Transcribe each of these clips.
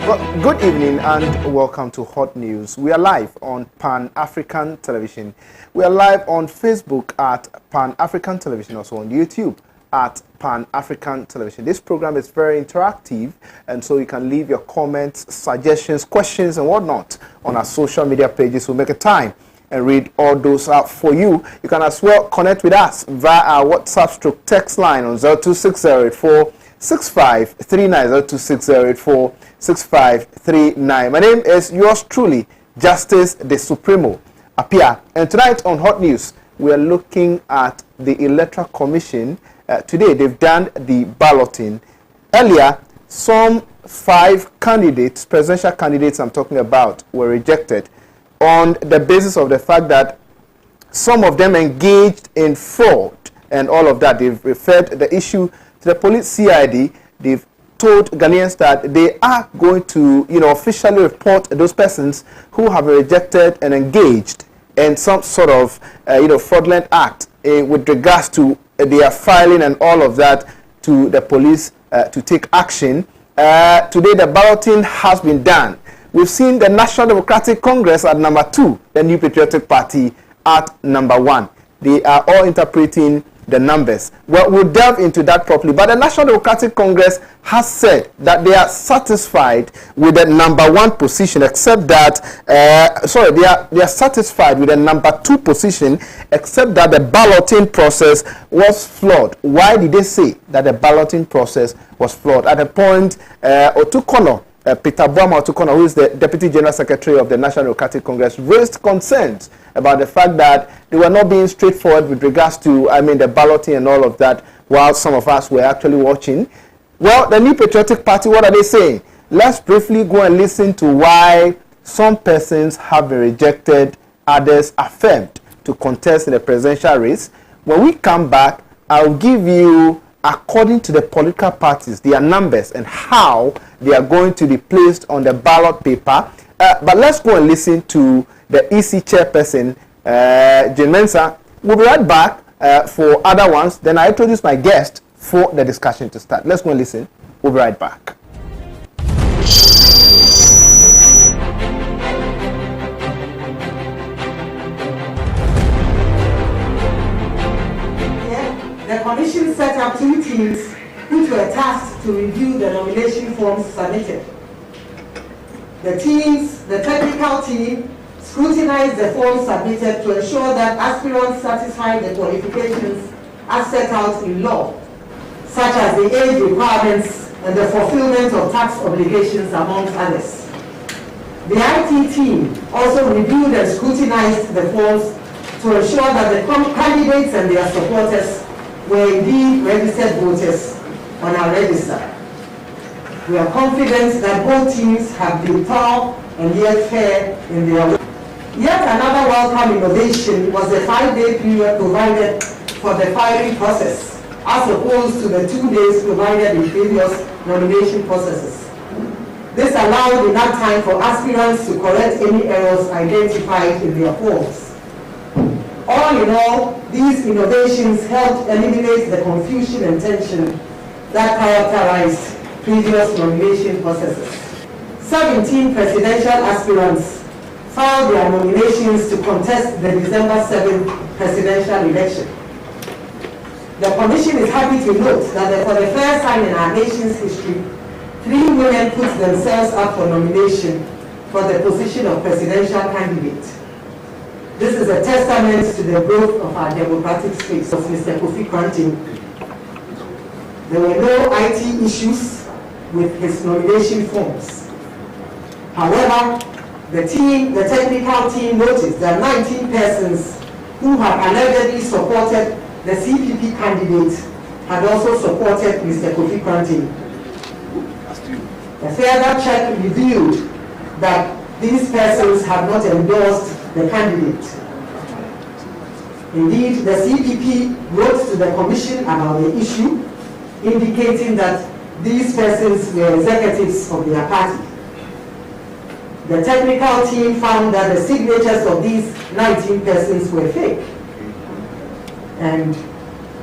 Well, good evening and welcome to Hot News. We are live on Pan-African Television. We are live on Facebook at Pan-African Television, also on YouTube at Pan-African Television. This program is very interactive, and so you can leave your comments, suggestions, questions, and whatnot on our social media pages. We'll make a time and read all those out for you. You can as well connect with us via our WhatsApp stroke text line on 026084 6539 6539. My name is yours truly, Justice the Supremo Appiah. And tonight on Hot News, we are looking at the Electoral Commission. Today, they've done the balloting. Earlier, some 5 candidates, presidential candidates I'm talking about, were rejected on the basis of the fact that some of them engaged in fraud and all of that. They've referred the issue to the police CID. They've told Ghanaians that they are going to, officially report those persons who have rejected and engaged in some sort of, fraudulent act with regards to their filing and all of that to the police to take action. Today, the balloting has been done. We've seen the National Democratic Congress at number 2, the New Patriotic Party at number 1. They are all interpreting the numbers. Well, we'll delve into that properly. But the National Democratic Congress has said that they are satisfied with the number 1 position, except that, they are satisfied with the number 2 position, except that the balloting process was flawed. Why did they say that the balloting process was flawed? At a point, Otukono, Peter Boama Otukono, who is the Deputy General Secretary of the National Democratic Congress, raised concerns about the fact that they were not being straightforward with regards to, the balloting and all of that, while some of us were actually watching. Well, the New Patriotic Party, what are they saying? Let's briefly go and listen to why some persons have been rejected, others affirmed to contest in the presidential race. When we come back, I'll give you, according to the political parties, their numbers and how they are going to be placed on the ballot paper. But let's go and listen to the EC chairperson, Jane Mensah. We'll be right back for other ones. Then I introduce my guest for the discussion to start. Let's go and listen. We'll be right back. The commission set up 2 teams which were tasked to review the nomination forms submitted. The technical team scrutinized the forms submitted to ensure that aspirants satisfy the qualifications as set out in law, such as the age requirements and the fulfillment of tax obligations, amongst others. The IT team also reviewed and scrutinized the forms to ensure that the candidates and their supporters were indeed registered voters on our register. We are confident that both teams have been thorough and yet fair in their work. Yet another welcome innovation was the 5-day period provided for the filing process, as opposed to the 2 days provided in previous nomination processes. This allowed enough time for aspirants to correct any errors identified in their forms. All in all, these innovations helped eliminate the confusion and tension that characterized previous nomination processes. 17 presidential aspirants filed their nominations to contest the December 7th presidential election. The Commission is happy to note that for the first time in our nation's history, 3 women put themselves up for nomination for the position of presidential candidate. This is a testament to the growth of our democratic space. Of Mr. Kofi Kranting. There were no IT issues with his nomination forms. However, the technical team noticed that 19 persons who had allegedly supported the CPP candidate had also supported Mr. Kofi Kranting. A further check revealed that these persons have not endorsed the candidate. Indeed, the CPP wrote to the Commission about the issue, indicating that these persons were executives of their party. The technical team found that the signatures of these 19 persons were fake, and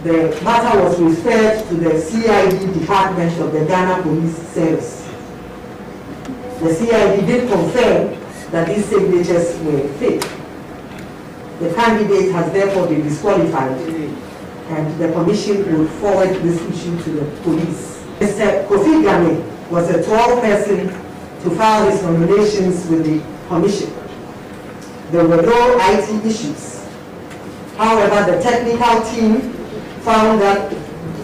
the matter was referred to the CID department of the Ghana Police Service. the CID did confirm that these signatures were fake. The candidate has therefore been disqualified, and the commission will forward this issue to the police. Mr. Kofi Game was the 12th person to file his nominations with the commission. There were no IT issues. However, the technical team found that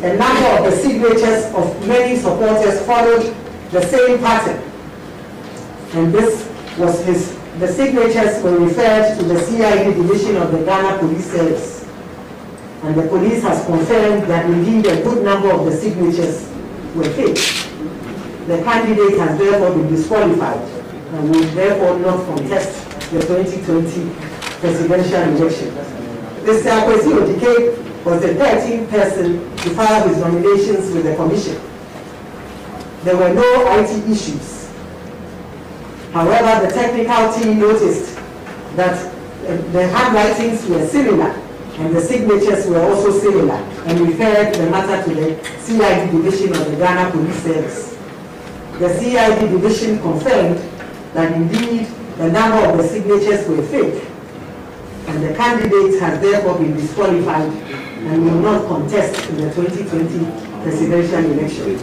a number of the signatures of many supporters followed the same pattern. And this was the signatures were referred to the CID division of the Ghana Police Service. And the police has confirmed that indeed a good number of the signatures were fake. The candidate has therefore been disqualified and will therefore not contest the 2020 presidential election. Mr. Akwesi Odike was the 13th person to file his nominations with the commission. There were no IT issues. However, the technical team noticed that the handwritings were similar and the signatures were also similar and referred the matter to the CID division of the Ghana Police Service. The CID division confirmed that indeed a number of the signatures were fake, and the candidate has therefore been disqualified and will not contest in the 2020 presidential election.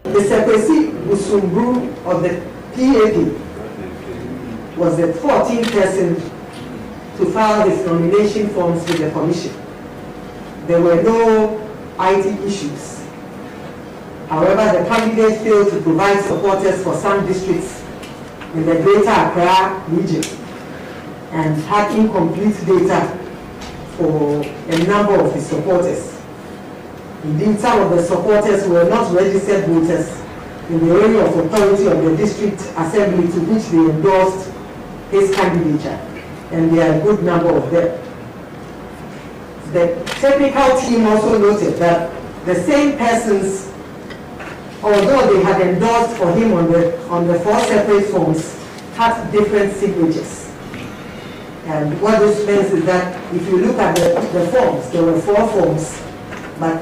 Mr. Kwesi Busumbru of the PAP was the 14th person to file his nomination forms with the commission. There were no IT issues. However, the candidate failed to provide supporters for some districts in the Greater Accra region and had incomplete data for a number of his supporters. Indeed, some of the supporters were not registered voters in the area of authority of the district assembly to which they endorsed his candidature, and there are a good number of them. The technical team also noted that the same persons, although they had endorsed for him on the 4 separate forms, had different signatures. And what this means is that if you look at the forms, there were 4 forms,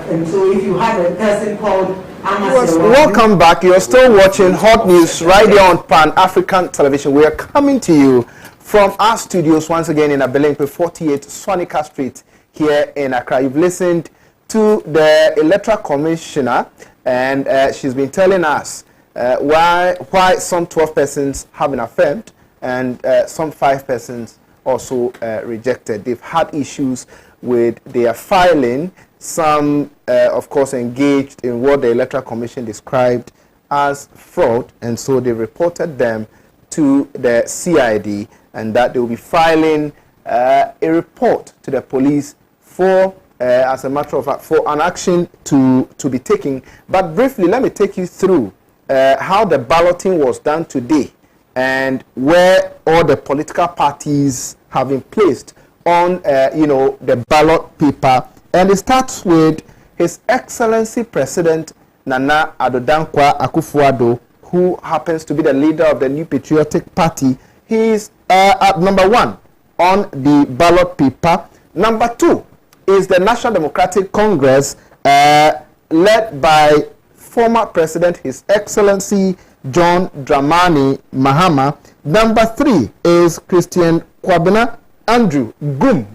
and so if you have a person called Welcome back. You're still watching Hot News right here on Pan-African Television. We are coming to you from our studios once again in Abelempe 48 Swanika Street here in Accra. You've listened to the Electoral Commissioner, and she's been telling us why some 12 persons have been affirmed and some 5 persons also rejected. They've had issues with their filing. Some, of course, engaged in what the Electoral Commission described as fraud, and so they reported them to the CID, and that they will be filing a report to the police for, as a matter of fact, for an action to be taken. But briefly, let me take you through how the balloting was done today and where all the political parties have been placed on, the ballot paper. And it starts with His Excellency President Nana Addo Dankwa Akufo-Addo, who happens to be the leader of the New Patriotic Party. He is at number 1 on the ballot paper. Number 2 is the National Democratic Congress, led by former President His Excellency John Dramani Mahama. Number 3 is Christian Kwabena Andrew Gum,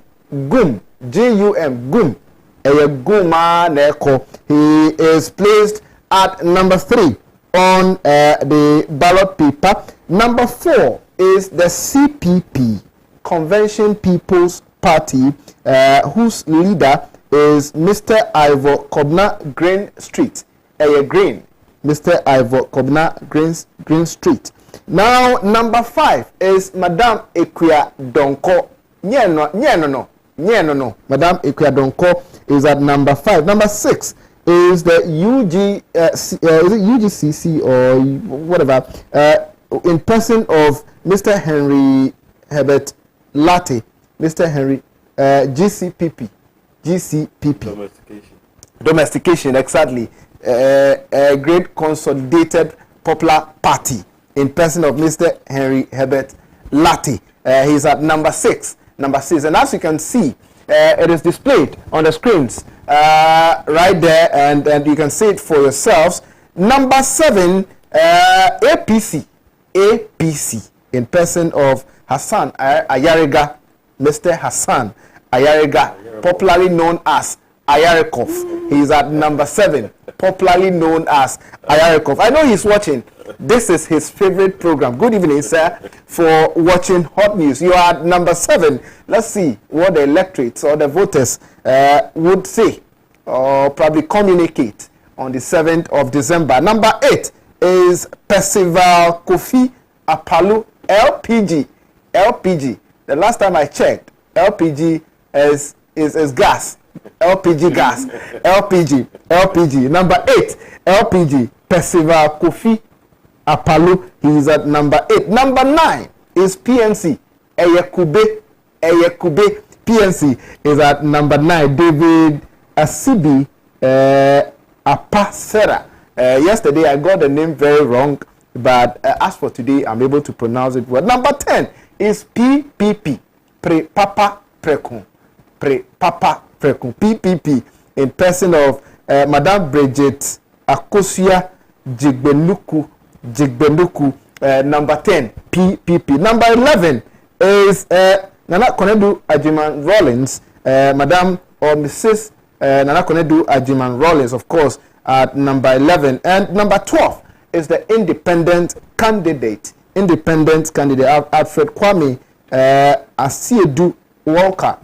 G-U-M, Gum. He is placed at number 3 on the ballot paper. Number 4 is the CPP, Convention People's Party, whose leader is Mr. Ivor Kobna Green Street. Green. Mr. Ivor Kobna Green Street. Now, number 5 is Madame Equia Donko. No. Madame Equia Donko is at number 5. Number 6 is the UGCC or whatever, in person of Mr. Henry Herbert Latte, Mr. Henry GCPP. Domestication, exactly. A great consolidated popular party in person of Mr. Henry Herbert Latte. He's at number 6. And as you can see, it is displayed on the screens right there, and you can see it for yourselves. Number 7 APC in person of Hassan Ayariga, Mr. Hassan Ayariga, popularly known as Ayarekov. He is at number 7, popularly known as Ayarekov. I know he's watching. This is his favorite program. Good evening, sir, for watching Hot News. You are at number 7. Let's see what the electorates or the voters would say or probably communicate on the 7th of December. Number 8 is Percival Kofi Apalu, LPG. The last time I checked, LPG is gas. LPG gas. LPG. Number 8, LPG, Percival Kofi Apalu. He is at number 8. Number 9 is PNC. Eyekube. PNC is at number 9. David Asibi Apasera. Yesterday I got the name very wrong, but as for today I'm able to pronounce it well. Number 10 is PPP. Pre-Papa Prekun. PPP in person of Madame Bridget Akosia Jigbenuku. Number 10, PPP. Number 11 is Nana Konedu Ajiman Rawlings, Madame or Mrs. Nana Konedu Ajiman Rawlings, of course, at number 11. And number 12 is the independent candidate, Alfred Kwame Asiedu Walker.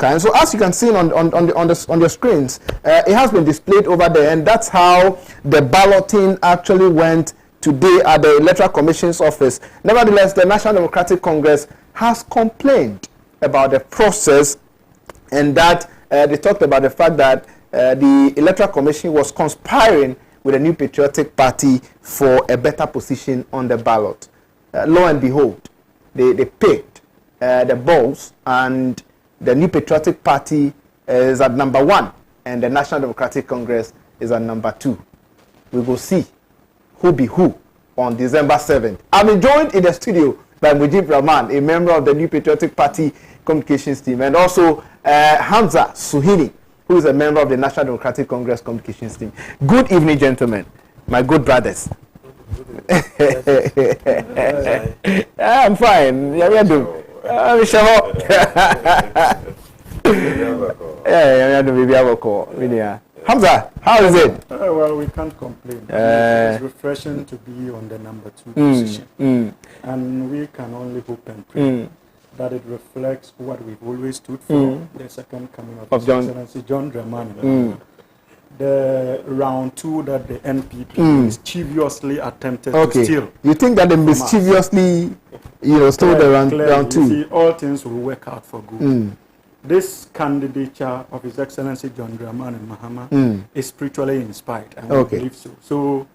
And so, as you can see on the screens, it has been displayed over there, and that's how the balloting actually went today at the Electoral Commission's office. Nevertheless, the National Democratic Congress has complained about the process, and that they talked about the fact that the Electoral Commission was conspiring with the New Patriotic Party for a better position on the ballot. Lo and behold, they picked the balls, and the New Patriotic Party is at number 1, and the National Democratic Congress is at number 2. We will see who be who on December 7th. I'm joined in the studio by Mujib Rahman, a member of the New Patriotic Party communications team, and also Hamza Suhini, who is a member of the National Democratic Congress communications team. Good evening, gentlemen, my good brothers. I'm fine. Yeah, do. Hamza, how is it? Well, we can't complain. It's refreshing to be on the number 2 position. And we can only hope and pray that it reflects what we've always stood for, the second coming of His Excellency John Dramani. The round 2 that the NPP mischievously attempted to steal. You think that they mischievously, stole the round 2? You see, all things will work out for good. This candidature of His Excellency John Dramani Mahama is spiritually inspired, and we believe so. So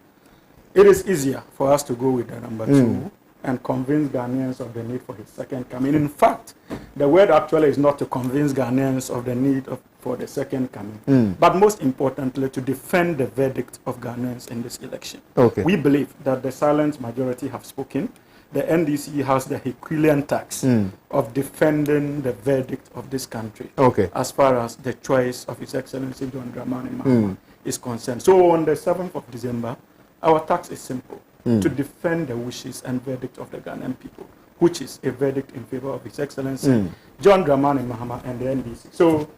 it is easier for us to go with the number 2 and convince Ghanaians of the need for his second coming. In fact, the word actually is not to convince Ghanaians of the need for the second coming, but most importantly, to defend the verdict of Ghanaians in this election. We believe that the silent majority have spoken. The NDC has the Herculean task of defending the verdict of this country as far as the choice of His Excellency John Dramani Mahama is concerned. So on the 7th of December, our task is simple, to defend the wishes and verdict of the Ghanaian people, which is a verdict in favor of His Excellency John Dramani Mahama and the NDC. So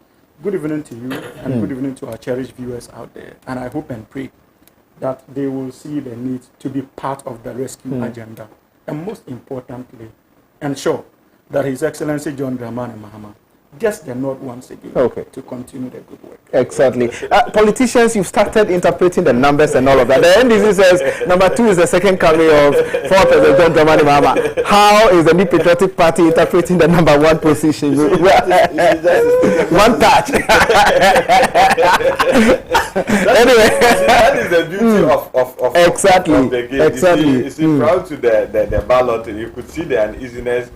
good evening to you, and good evening to our cherished viewers out there. And I hope and pray that they will see the need to be part of the rescue agenda. And most importantly, ensure that His Excellency John Dramani Mahama gets the nod once again to continue the good work. Exactly. Politicians, you've started interpreting the numbers and all of that. The NDC says number 2 is the second coming of 4th President John Dramani Mahama. How is the New Patriotic Party interpreting the number 1 position? One touch. Anyway, that is the beauty of the game. Exactly. You see, proud to the ballot, you could see the uneasiness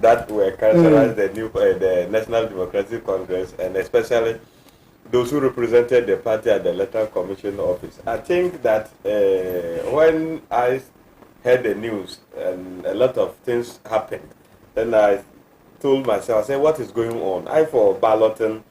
that were characterized the National Democratic Congress, and especially those who represented the party at the Electoral Commission office. I think that when I heard the news and a lot of things happened, then I told myself, I said, what is going on? I for balloting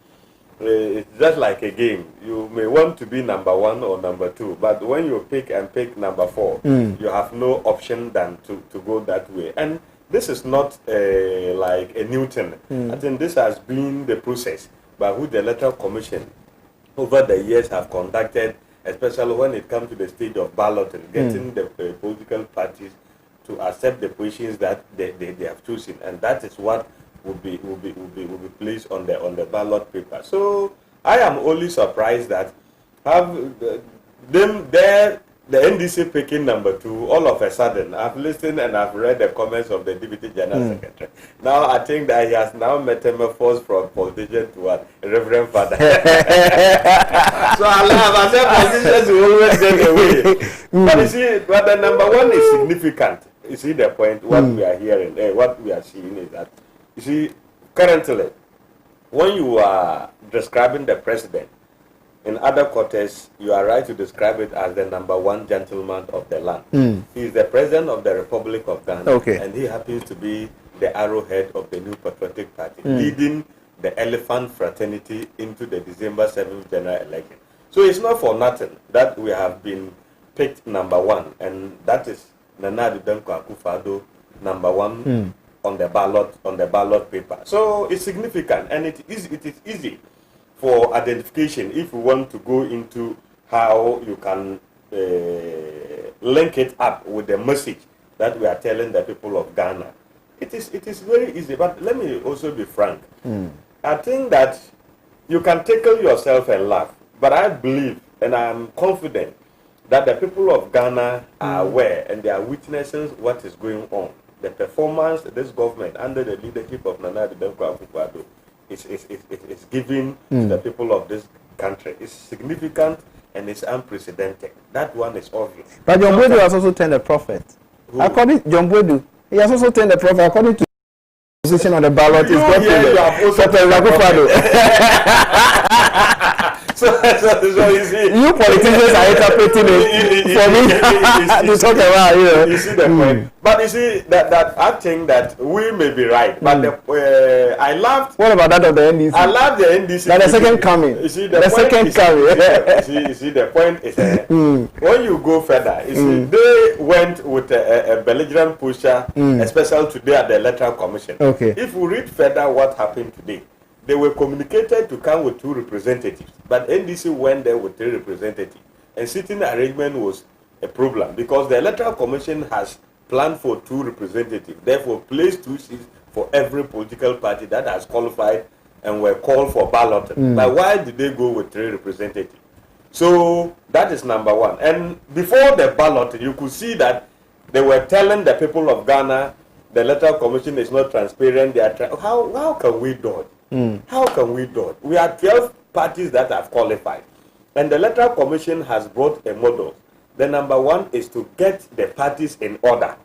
it's just like a game. You may want to be number 1 or number 2, but when you pick number 4, you have no option than to go that way. And this is not like a Newton. I think this has been the process by which the Electoral Commission over the years have conducted, especially when it comes to the stage of balloting, getting the political parties to accept the positions that they have chosen, and that is what will be placed on the ballot paper. So I am only surprised that the NDC picking number 2, all of a sudden, I've listened and I've read the comments of the Deputy General Secretary. Now I think that he has now metamorphosed from politician to a Reverend Father. So I said politicians will always get away. But you see, but the number 1 is significant. You see the point, what we are hearing, what we are seeing is that, you see, currently, when you are describing the president, in other quarters, you are right to describe it as the number 1 gentleman of the land. He is the president of the Republic of Ghana, and he happens to be the arrowhead of the New Patriotic Party, leading the elephant fraternity into the December 7th general election. So it's not for nothing that we have been picked number 1, and that is Nana Danko Akufo-Addo, number 1 on the ballot paper. So it's significant, and it is easy for identification if we want to go into how you can link it up with the message that we are telling the people of Ghana. It is very easy, but let me also be frank. I think that you can tickle yourself and laugh, but I believe and I am confident that the people of Ghana are aware and they are witnessing what is going on. The performance this government under the leadership of Nana Danko Akufo-Addo is giving to the people of this country. It's significant and it's unprecedented. That one is obvious. But John Boydu has also turned a prophet. Who? According to John Boydu, he has also turned a prophet. According to the position on the ballot, is So you see, you politicians are interpreting it for me to talk about, you know. You see the point. But you see that I think that we may be right. But I loved. What about that of the NDC? I love the NDC. Like the second coming. You see the second coming. You see the point is when you go further. You see they went with a belligerent pusher, especially today at the Electoral Commission. Okay. If we read further what happened today. They were communicated to come with 2 representatives, but NDC went there with 3 representatives. And sitting arrangement was a problem because the Electoral Commission has planned for 2 representatives, therefore placed 2 seats for every political party that has qualified and were called for balloting. But why did they go with 3 representatives? So that is number 1. And before the ballot, you could see that they were telling the people of Ghana, the Electoral Commission is not transparent. They are how can we dodge? How can we do it? We are 12 parties that have qualified. And the Electoral Commission has brought a model. The number 1 is to get the parties in order.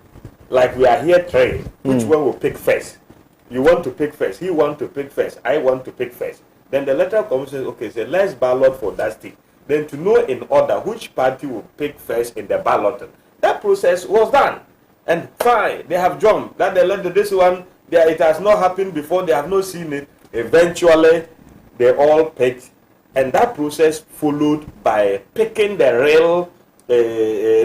Like we are here 3. Which one will pick first? You want to pick first. He want to pick first. I want to pick first. Then the Electoral Commission says, okay, so let's ballot for that state. Then to know in order which party will pick first in the balloting. That process was done. And fine, they have jumped. That this one, it has not happened before. They have not seen it. Eventually, they all picked, and that process followed by picking the real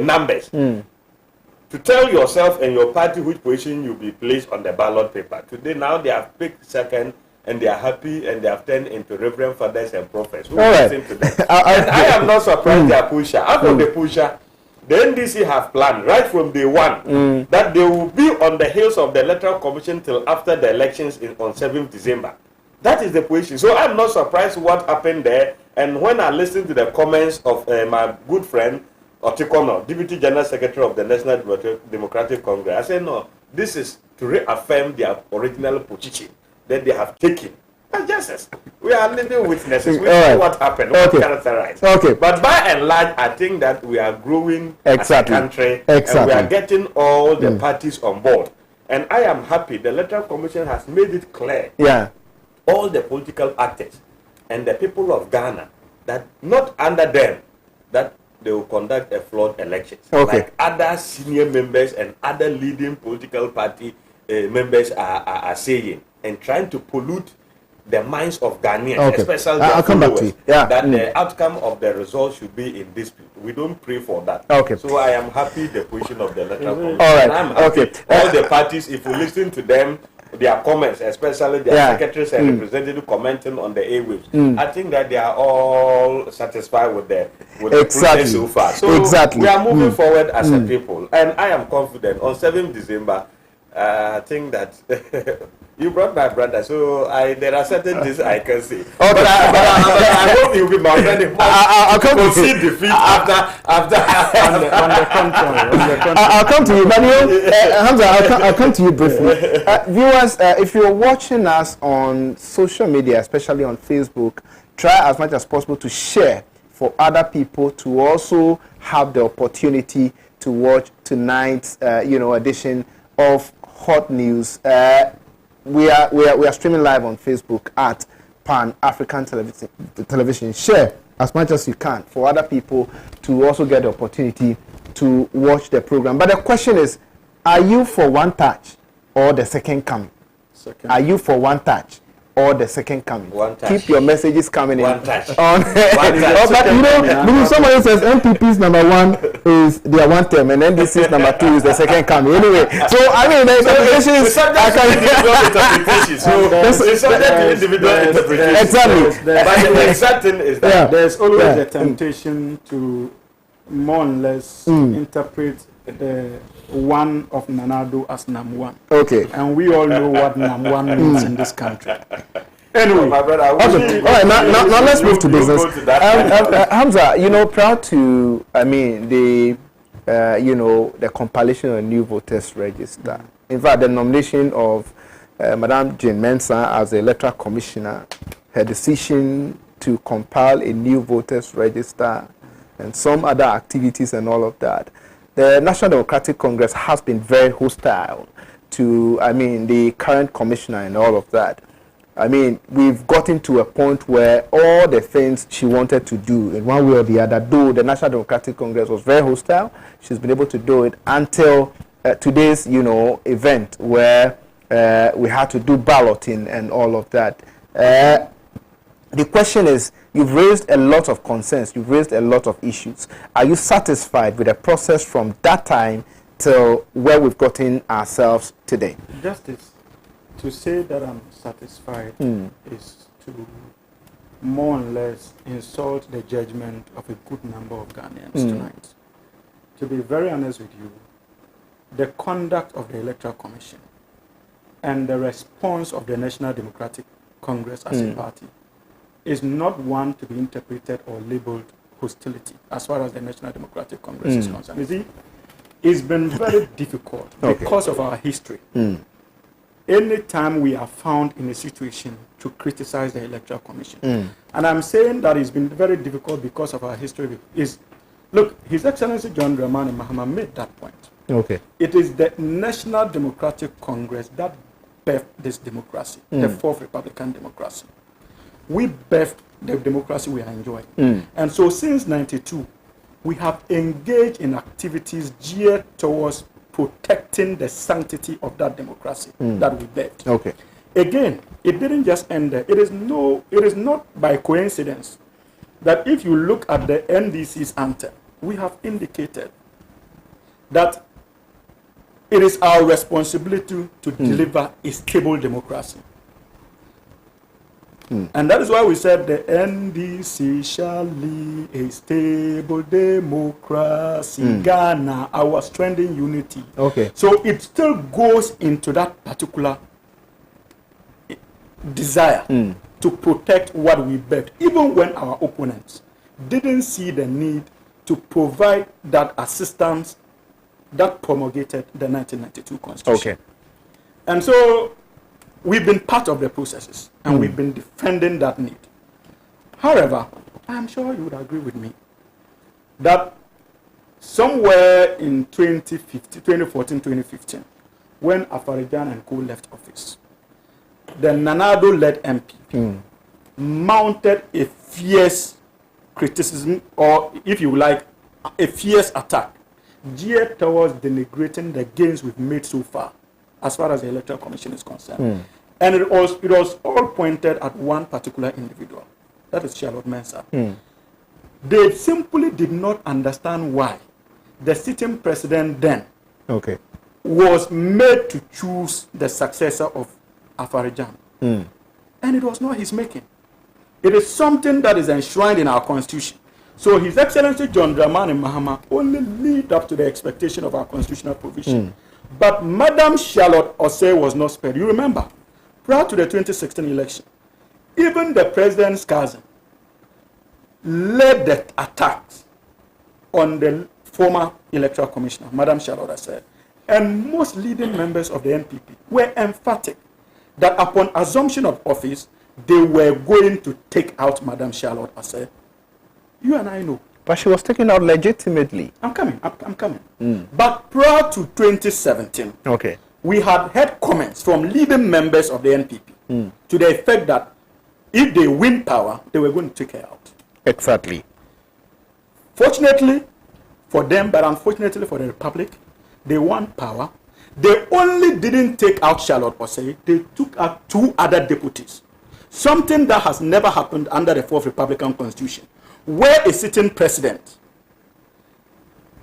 numbers to tell yourself and your party which position you'll be placed on the ballot paper. Today, now they have picked second, and they are happy, and they have turned into reverend fathers and prophets. Who listen to them? And I am not surprised they are pusher. After the pusher, the NDC have planned right from day 1 that they will be on the heels of the Electoral Commission till after the elections on 7th December. That is the position. So I'm not surprised what happened there. And when I listened to the comments of my good friend, Otikono, Deputy General Secretary of the National Democratic Congress, I said, no, this is to reaffirm their original position that they have taken. That's justice. We are living witnesses. We know what happened, what characterized. Okay. But by and large, I think that we are growing as a country. And we are getting all the parties on board. And I am happy the Electoral Commission has made it clear. All the political actors and the people of Ghana that not under them that they will conduct a flawed elections. Like other senior members and other leading political party members are saying and trying to pollute the minds of Ghanaians, especially I'll come back to you. that the outcome of the results should be in dispute. We don't pray for that. Okay. So I am happy the position of the electoral commission. All right. I'm happy. All the parties, if you listen to them, their comments, especially their secretaries and representatives commenting on the airwaves, I think that they are all satisfied with the process so far. So we are moving forward as a people, and I am confident on 7th December. I think that you brought my brother, so there are certain things I can say. Okay. But I hope you'll be my friend. I'll come to see defeat after on the contrary. I'll come to you, but Hamza, I'll come to you briefly. Viewers, if you're watching us on social media, especially on Facebook, try as much as possible to share for other people to also have the opportunity to watch tonight's edition of Hot News. We are streaming live on Facebook at Pan African Television. Share as much as you can for other people to also get the opportunity to watch the program. But the question is, are you for one touch or the second coming? Are you for one touch or the second coming? One touch. Keep your messages coming one in. Touch. On but somebody says MPP's number 1 is their one term and NDC's number 2 is the second coming. Anyway, so I mean the interpretations Exactly. But the exact thing is that there's always a temptation to more or less interpret the one of Nanado as Nam1. Okay. And we all know what Nam1 means in this country. Anyway, my brother, all right, now let's move to business. Hamza, proud to, the compilation of a new voters register. In fact, the nomination of Madame Jane Mensah as the electoral commissioner, her decision to compile a new voters register, and some other activities and all of that. The National Democratic Congress has been very hostile to, the current commissioner and all of that. We've gotten to a point where all the things she wanted to do in one way or the other, though the National Democratic Congress was very hostile, she's been able to do it until today's, event where we had to do balloting and all of that. The question is, you've raised a lot of concerns, you've raised a lot of issues. Are you satisfied with the process from that time till where we've gotten ourselves today? Justice, to say that I'm satisfied is to more or less insult the judgment of a good number of Ghanaians tonight. To be very honest with you, the conduct of the Electoral Commission and the response of the National Democratic Congress as a party is not one to be interpreted or labeled hostility as far as the National Democratic Congress is concerned. You see, it's been very difficult because of our history. Anytime we are found in a situation to criticize the Electoral Commission, and I'm saying that it's been very difficult because of our history, look, His Excellency John Dramani Mahama made that point. Okay. It is the National Democratic Congress that birthed this democracy, the fourth Republican democracy. We birthed the democracy we are enjoying. And so since 92, we have engaged in activities geared towards protecting the sanctity of that democracy that we birthed. Okay. Again, it didn't just end there. It is not by coincidence that if you look at the NDC's anthem, we have indicated that it is our responsibility to deliver a stable democracy. And that is why we said the NDC shall lead a stable democracy. Ghana, our strengthening unity. Okay. So it still goes into that particular desire to protect what we birthed, even when our opponents didn't see the need to provide that assistance that promulgated the 1992 Constitution. Okay. And so we've been part of the processes, and we've been defending that need. However, I'm sure you would agree with me that somewhere in 2014, 2015, when Afarijan and co left office, the Nanado-led MPP mounted a fierce criticism, or if you like, a fierce attack geared towards denigrating the gains we've made so far as the Electoral Commission is concerned. And it was all pointed at one particular individual. That is Charlotte Mensah. They simply did not understand why the sitting president then was made to choose the successor of Afari-Gyan. And it was not his making. It is something that is enshrined in our constitution. So His Excellency John Dramani Mahama only lived up to the expectation of our constitutional provision. But Madam Charlotte Osei was not spared. You remember, prior to the 2016 election, even the president's cousin led the attacks on the former electoral commissioner, Madam Charlotte Osei. And most leading members of the NPP were emphatic that upon assumption of office, they were going to take out Madam Charlotte Osei. You and I know. But she was taken out legitimately. I'm coming. But prior to 2017, we had heard comments from leading members of the NPP to the effect that if they win power, they were going to take her out. Exactly. Fortunately for them, but unfortunately for the Republic, they won power. They only didn't take out Charlotte Osei, they took out 2 other deputies. Something that has never happened under the 4th Republican Constitution, where a sitting president,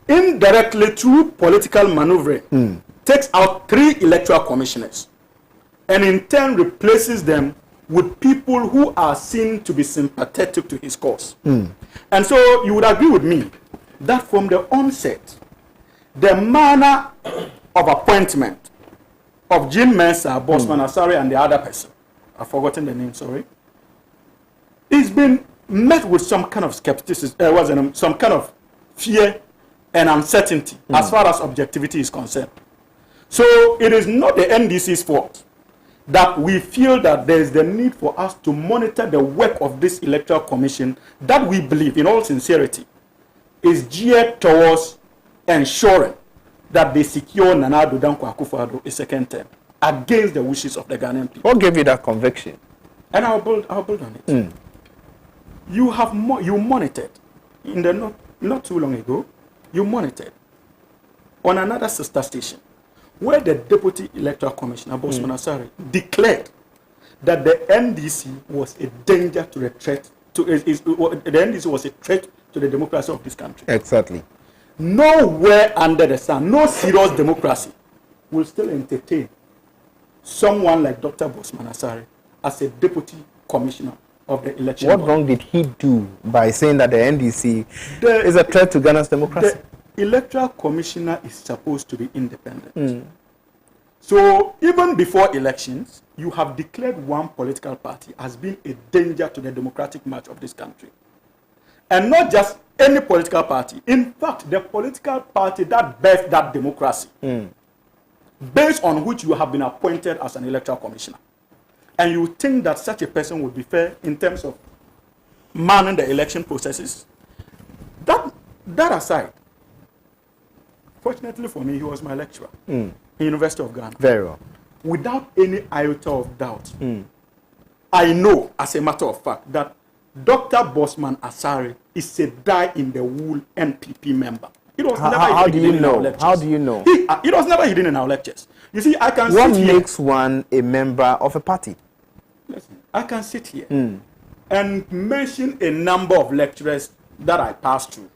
indirectly through political maneuvering, takes out 3 electoral commissioners and in turn replaces them with people who are seen to be sympathetic to his cause. And so you would agree with me that from the onset, the manner of appointment of Jean Mensah, Bosman Asare, and the other person, I've forgotten the name, sorry, it's been met with some kind of skepticism, some kind of fear and uncertainty as far as objectivity is concerned. So it is not the NDC's fault that we feel that there is the need for us to monitor the work of this electoral commission that we believe, in all sincerity, is geared towards ensuring that they secure Nana Addo Dankwa Akufo-Addo a second term against the wishes of the Ghanaian people. What gave you that conviction? And I'll build on it. You monitored in the not too long ago. You monitored on another sister station where the Deputy Electoral Commissioner Bosman Asare declared that the NDC was a danger to the threat to the NDC was a threat to the democracy of this country. Exactly. Nowhere under the sun, no serious democracy will still entertain someone like Dr. Bosman Asare as a deputy commissioner of the election. What wrong did he do by saying that the NDC is a threat to Ghana's democracy? The electoral commissioner is supposed to be independent. So even before elections, you have declared one political party as being a danger to the democratic march of this country. And not just any political party. In fact, the political party that birthed that democracy, based on which you have been appointed as an electoral commissioner. And you think that such a person would be fair in terms of managing the election processes? That aside, fortunately for me, he was my lecturer in University of Ghana. Very well. Without any iota of doubt, I know, as a matter of fact, that Dr. Bosman Asare is a die-in-the-wool NPP member. It was How do you know? How do you know? It was never hidden in our lectures. You see, I can what sit here. What makes one a member of a party? Listen, I can sit here and mention a number of lecturers that I passed through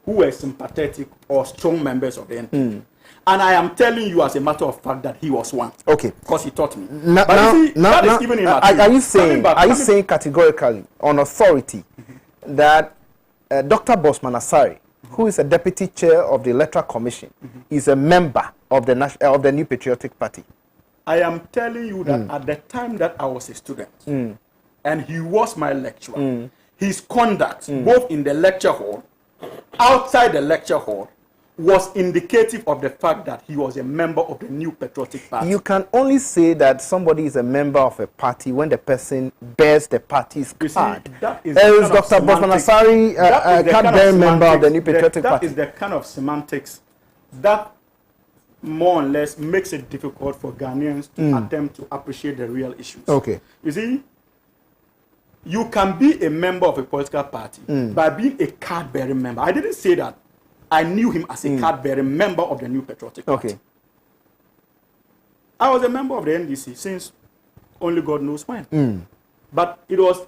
who were sympathetic or strong members of the NPP. And I am telling you as a matter of fact that he was one. Okay. Because he taught me. That is even in Are you saying categorically, on authority, that Dr. Bosman Asare, who is a deputy chair of the Electoral Commission, is a member of the New Patriotic Party? I am telling you that at the time that I was a student, and he was my lecturer, his conduct, both in the lecture hall, outside the lecture hall, was indicative of the fact that he was a member of the New Patriotic Party. You can only say that somebody is a member of a party when the person bears the party's card. Else Dr. Bosman Asare can't bear a member of the New Patriotic Party. That is the kind of semantics that more or less makes it difficult for Ghanaians to attempt to appreciate the real issues. Okay. You see, you can be a member of a political party by being a card-bearing member. I didn't say that. I knew him as a card-bearing member of the New Patriotic Party. Okay. I was a member of the NDC since only God knows when. But it was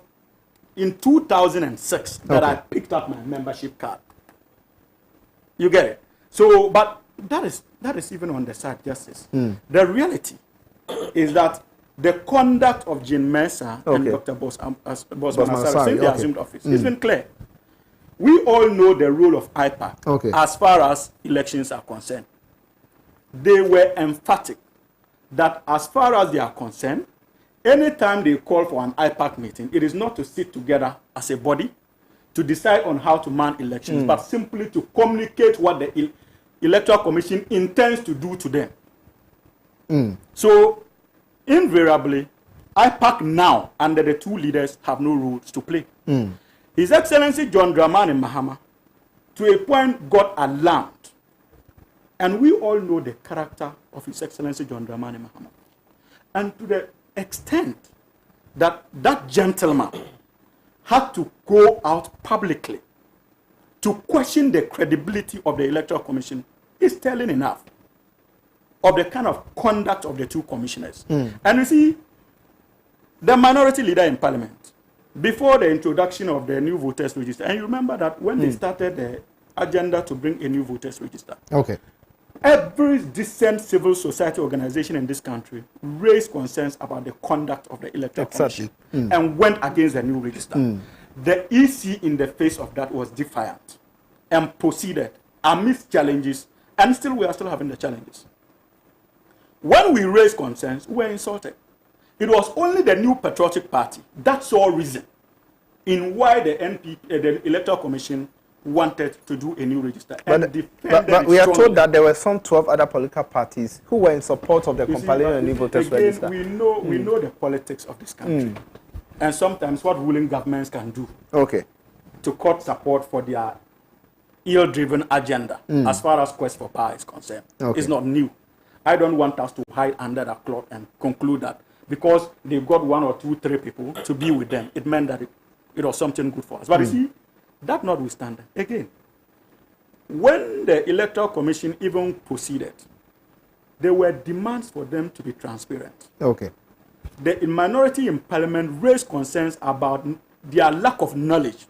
in 2006 that I picked up my membership card. You get it? So, but that is even on the side, Justice. The reality is that the conduct of Jean Mercer and Dr. Bosman Asare since they assumed office has been clear. We all know the role of IPAC as far as elections are concerned. They were emphatic that as far as they are concerned, anytime they call for an IPAC meeting, it is not to sit together as a body to decide on how to man elections, but simply to communicate what the Electoral Commission intends to do to them. So, invariably, IPAC now, under the two leaders, have no roles to play. His Excellency John Dramani Mahama, to a point, got alarmed. And we all know the character of His Excellency John Dramani Mahama. And to the extent that that gentleman had to go out publicly to question the credibility of the Electoral Commission is telling enough of the kind of conduct of the two commissioners. And you see, the minority leader in Parliament, before the introduction of the new voters register, and you remember that when they started the agenda to bring a new voters register, every decent civil society organization in this country raised concerns about the conduct of the Electoral Commission and went against the new register. The EC in the face of that was defiant and proceeded amidst challenges, and still we are still having the challenges. When we raised concerns, we were insulted. It was only the New Patriotic Party that saw reason in why the Electoral Commission wanted to do a new register. But we are told that there were some 12 other political parties who were in support of the compiling of the new voters register. We know the politics of this country. And sometimes what ruling governments can do to cut support for their ill-driven agenda as far as quest for power is concerned is not new. I don't want us to hide under the cloth and conclude that because they got 1 or 2, 3 people to be with them, it meant that it was something good for us. But you see, that notwithstanding, again, when the Electoral Commission even proceeded, there were demands for them to be transparent. The minority in Parliament raised concerns about their lack of knowledge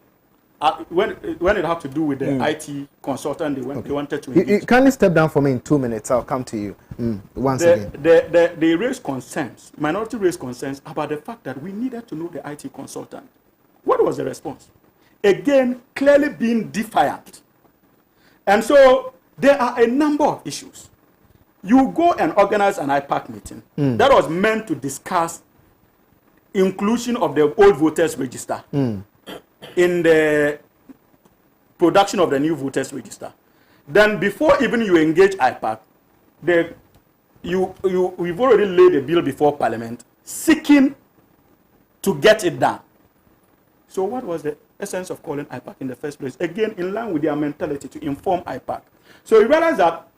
when it had to do with the IT consultant they wanted to engage. You kindly step down for me in 2 minutes. I'll come to you once again. They raised concerns, minority raised concerns about the fact that we needed to know the IT consultant. What was the response? Again, clearly being defiant. And so there are a number of issues. You go and organize an IPAC meeting that was meant to discuss inclusion of the old voters register in the production of the new voters register. Then before even you engage IPAC, we've already laid a bill before Parliament seeking to get it done. So what was the essence of calling IPAC in the first place? Again, in line with their mentality to inform IPAC. So you realize that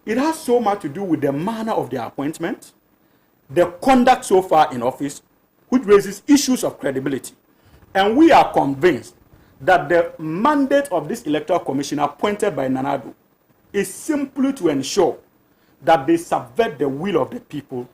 it has so much to do with the manner of their appointment, the conduct so far in office, which raises issues of credibility. And we are convinced that the mandate of this Electoral Commission appointed by Nana Addo is simply to ensure that they subvert the will of the people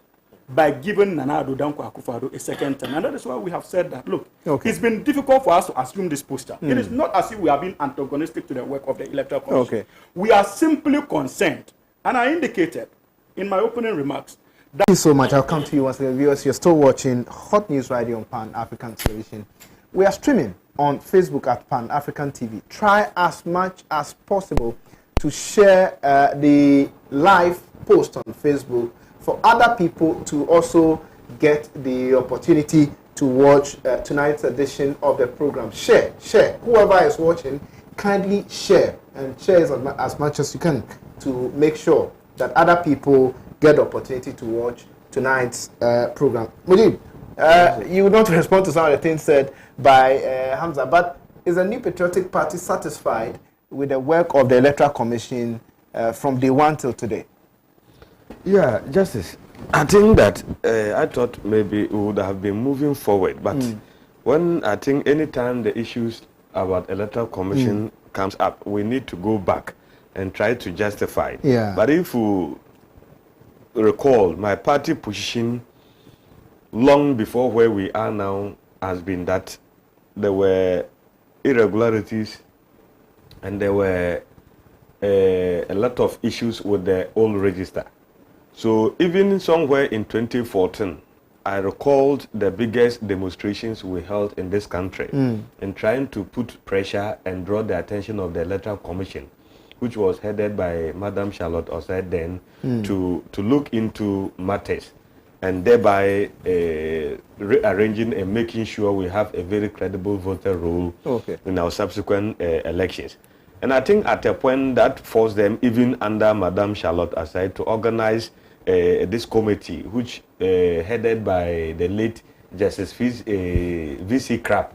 by giving Nana Addo Dankwa Akufo-Addo a second term. And that is why we have said that, look, it's been difficult for us to assume this poster. It is not as if we are being antagonistic to the work of the Electoral Commission. We are simply concerned, and I indicated in my opening remarks. Thank you so much. I'll come to you once again. Viewers, you're still watching Hot News Radio on Pan-African Television. We are streaming on Facebook at Pan-African TV. Try as much as possible to share the live post on Facebook for other people to also get the opportunity to watch tonight's edition of the program. Share. Whoever is watching, kindly share. And share as much as you can to make sure that other people get the opportunity to watch tonight's program. Mujib, you would not respond to some of the things said by Hamza, but is the New Patriotic Party satisfied with the work of the Electoral Commission from day one till today? Yeah, Justice, I think that I thought maybe we would have been moving forward, but when I think anytime the issues about Electoral Commission comes up, we need to go back and try to justify it. Yeah. But if you recall, my party position long before where we are now has been that there were irregularities and there were a lot of issues with the old register. So even somewhere in 2014, I recalled the biggest demonstrations we held in this country in trying to put pressure and draw the attention of the Electoral Commission, which was headed by Madam Charlotte Osei then, to look into matters and thereby rearranging and making sure we have a very credible voter roll in our subsequent elections. And I think at a point that forced them, even under Madam Charlotte Osei, to organize this committee, which headed by the late Justice V.C. Crabb.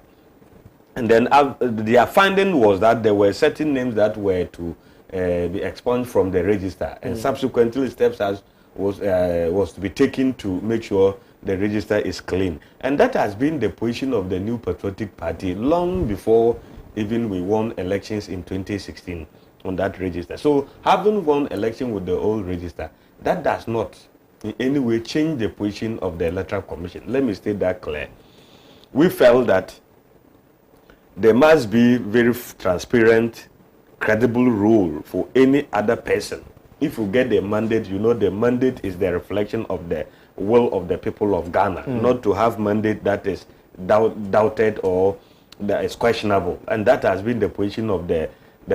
And then their finding was that there were certain names that were to be expunged from the register, and subsequently steps was to be taken to make sure the register is clean. And that has been the position of the New Patriotic Party long before even we won elections in 2016 on that register. So having won election with the old register, that does not in any way change the position of the Electoral Commission. Let me state that clear. We felt that there must be very transparent, credible role for any other person. If you get the mandate, you know the mandate is the reflection of the will of the people of Ghana, not to have mandate that is doubted or that is questionable. And that has been the position of the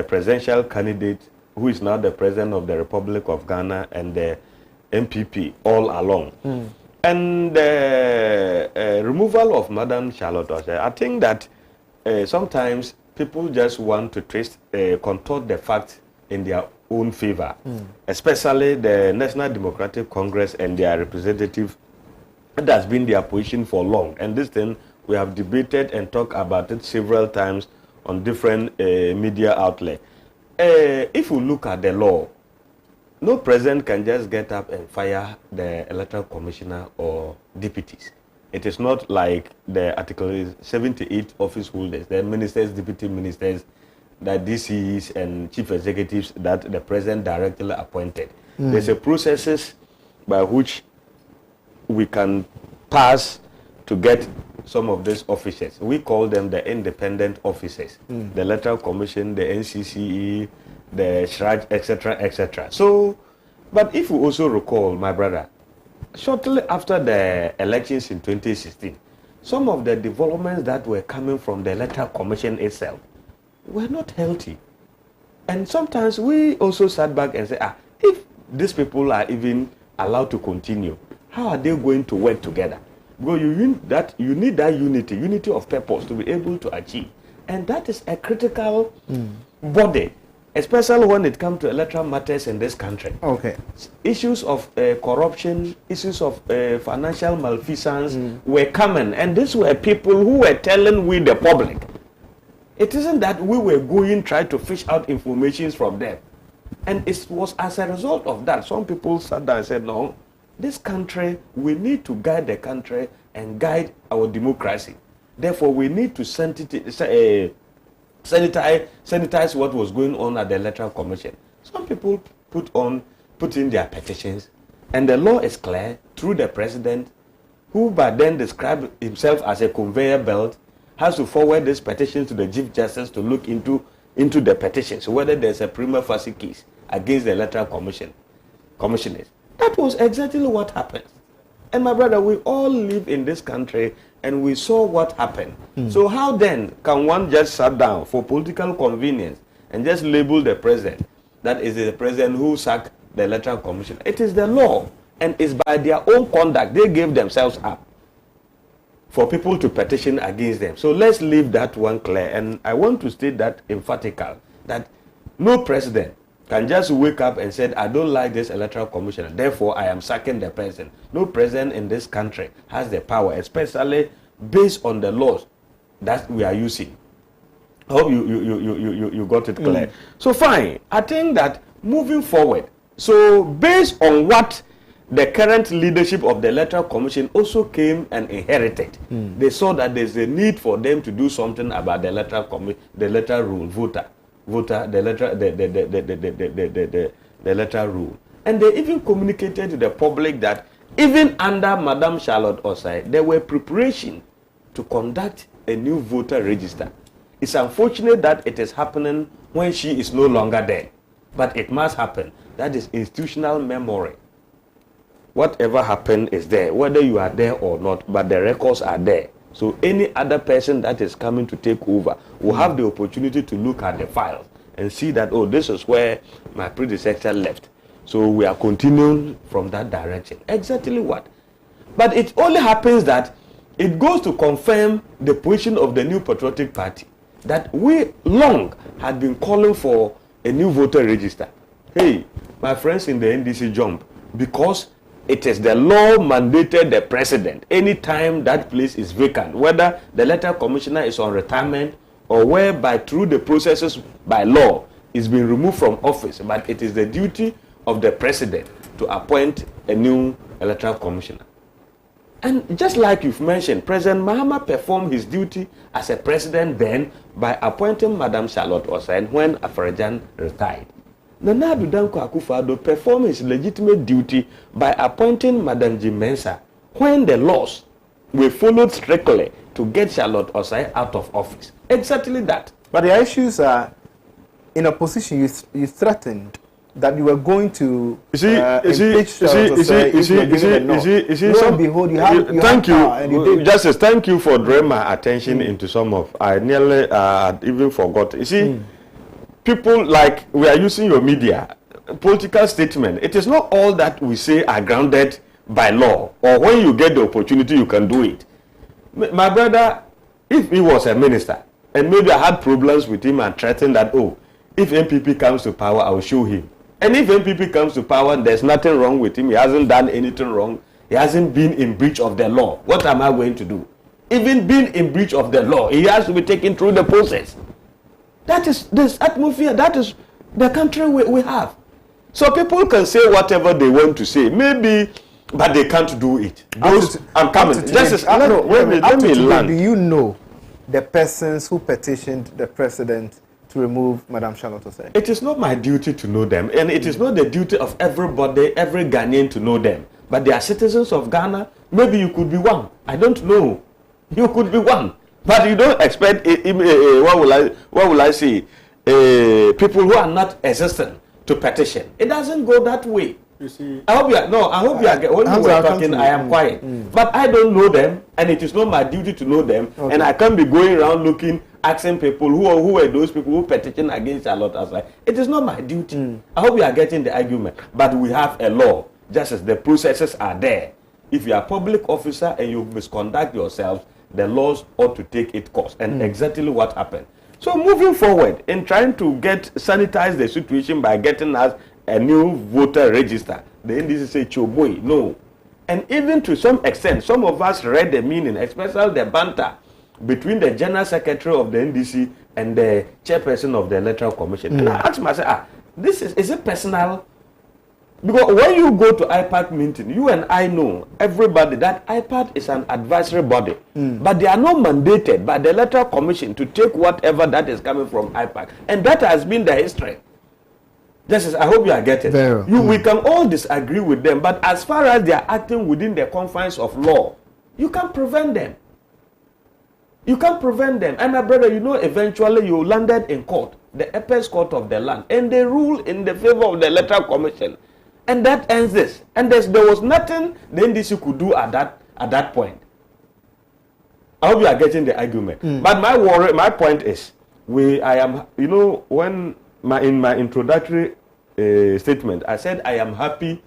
presidential candidate, who is now the president of the Republic of Ghana, and the MPP all along. And the removal of Madam Charlotte Osei, I think that sometimes people just want to contort the facts in their own favor, especially the National Democratic Congress and their representative. It has been their position for long, and this thing we have debated and talked about it several times on different media outlets. If you look at the law, no president can just get up and fire the electoral commissioner or deputies. It is not like the Article 78 office holders, the ministers, deputy ministers, the DCs and chief executives that the president directly appointed. There's a processes by which we can pass to get some of these officers. We call them the independent officers, the Electoral Commission, the NCCE, the SHRAJ, etc., etc. So, but if you also recall, my brother, shortly after the elections in 2016, some of the developments that were coming from the Electoral Commission itself were not healthy. And sometimes we also sat back and said, if these people are even allowed to continue, how are they going to work together? Because you need that unity of purpose to be able to achieve. And that is a critical body, especially when it comes to electoral matters in this country. Issues of corruption, issues of financial malfeasance were coming, and these were people who were telling we, the public. It isn't that we were going try to fish out information from them. And it was as a result of that, some people sat down and said, no, this country, we need to guide the country and guide our democracy. Therefore, we need to sanitize what was going on at the Electoral Commission. Some people put in their petitions, and the law is clear through the president, who by then described himself as a conveyor belt, has to forward this petition to the Chief Justice to look into the petitions, whether there's a prima facie case against the Electoral Commissioners. That was exactly what happened. And my brother, we all live in this country and we saw what happened. So how then can one just sit down for political convenience and just label the president, that is the president who sacked the Electoral Commission? It is the law, and it's by their own conduct they gave themselves up for people to petition against them. So let's leave that one clear. And I want to state that emphatically, that no president can just wake up and say, I don't like this Electoral Commission, therefore I am sacking the president. No president in this country has the power, especially based on the laws that we are using. I hope you got it clear. So fine, I think that moving forward, so based on what the current leadership of the Electoral Commission also came and inherited, they saw that there's a need for them to do something about the electoral rule, the electoral rule. And they even communicated to the public that Even under Madam Charlotte Osai, there were preparation to conduct a new voter register. It's unfortunate that it is happening when she is no longer there, but it must happen. That is institutional memory. Whatever happened is there, whether you are there or not, but the records are there. So any other person that is coming to take over will have the opportunity to look at the files and see that, oh, this is where my predecessor left. So we are continuing from that direction. Exactly what? But it only happens that it goes to confirm the position of the New Patriotic Party that we long had been calling for a new voter register. Hey, my friends in the NDC jump, because it is the law mandated the president anytime that place is vacant, whether the letter commissioner is on retirement or whereby through the processes by law is being removed from office, but it is the duty of the president to appoint a new electoral commissioner. And just like you've mentioned, President Mahama performed his duty as a president then by appointing Madam Charlotte Osai when Afarajan retired. Nana Addo Dankwa Akufo-Addo performed his legitimate duty by appointing Madam Jean Mensa when the laws were followed strictly to get Charlotte Osai out of office. Exactly that. But the issues are, in opposition, you threatened that you were going to impeach Charlotte Osai if you were given a no. Lo and behold, you have thank power, and you you, did. Justice, thank you for drawing my attention into some of, I nearly even forgot. You see, people like, we are using your media, political statement. It is not all that we say are grounded by law, or when you get the opportunity, you can do it. My brother, if he was a minister, and maybe I had problems with him and threatened that, oh, if MPP comes to power, I will show him. And if MPP comes to power, there's nothing wrong with him. He hasn't done anything wrong. He hasn't been in breach of the law. What am I going to do? Even being in breach of the law, he has to be taken through the process. That is this atmosphere. That is the country we have. So people can say whatever they want to say, maybe, but they can't do it. I'm coming. Let me land. Do you know the persons who petitioned the president to remove Madam Charlotte Osai? It is not my duty to know them, and it is not the duty of everybody, every Ghanaian to know them. But they are citizens of Ghana. Maybe you could be one. I don't know. You could be one. But you don't expect, what will I say, people who are not existent to petition. It doesn't go that way. You see, I hope you are, when you were talking, I am quiet. But I don't know them, and it is not my duty to know them. Okay. And I can't be going around looking, asking people who are those people who petition against Charlotte Osai. It is not my duty. I hope you are getting the argument. But we have a law, just as the processes are there. If you are a public officer and you misconduct yourselves, the laws ought to take its course. And exactly what happened. So moving forward, in trying to sanitize the situation by getting us a new voter register, the NDC say choboy, no. And even to some extent, some of us read the meaning, especially the banter between the General Secretary of the NDC and the Chairperson of the Electoral Commission. And I asked myself, this is it personal? Because when you go to IPAC meeting, you and I know, everybody, that IPAC is an advisory body. But they are not mandated by the Electoral Commission to take whatever that is coming from IPAC. And that has been the history. Justice, I hope you are getting it. We can all disagree with them, but as far as they are acting within the confines of law, you can't prevent them. You can't prevent them. And my brother, you know, eventually you landed in court, the apex court of the land, and they rule in the favor of the Electoral Commission. And that ends this. And there was nothing the NDC could do at that point. I hope you are getting the argument. But my point is, when in my introductory statement, I said I am happy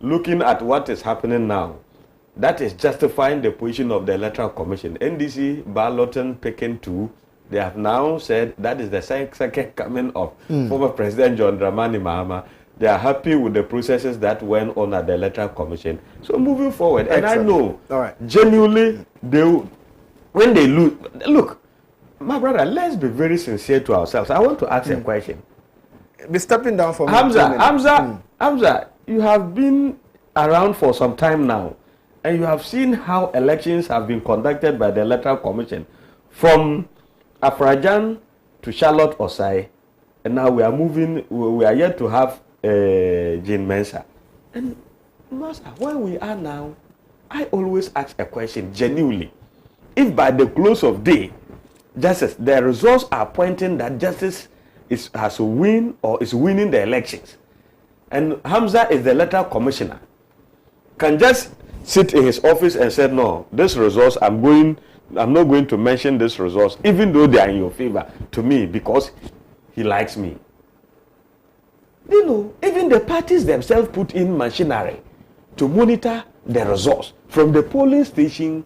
looking at what is happening now. That is justifying the position of the Electoral Commission. NDC, balloting, picking two, they have now said that is the second coming of former President John Dramani Mahama. They are happy with the processes that went on at the Electoral Commission. So moving forward, and I know, genuinely, when they look, my brother, let's be very sincere to ourselves. I want to ask a question. Be stepping down for Hamza, you have been around for some time now, and you have seen how elections have been conducted by the Electoral Commission, from Afrajan to Charlotte Osai, and now we are yet to have Jean Mensa. And Master, where we are now, I always ask a question genuinely. If by the close of day, Justice, the results are pointing that Justice has to win or is winning the elections, and Hamza is the electoral commissioner, can just sit in his office and say, no, these results, I'm not going to mention these results, even though they are in your favor to me, because he likes me. You know, even the parties themselves put in machinery to monitor the results, from the polling station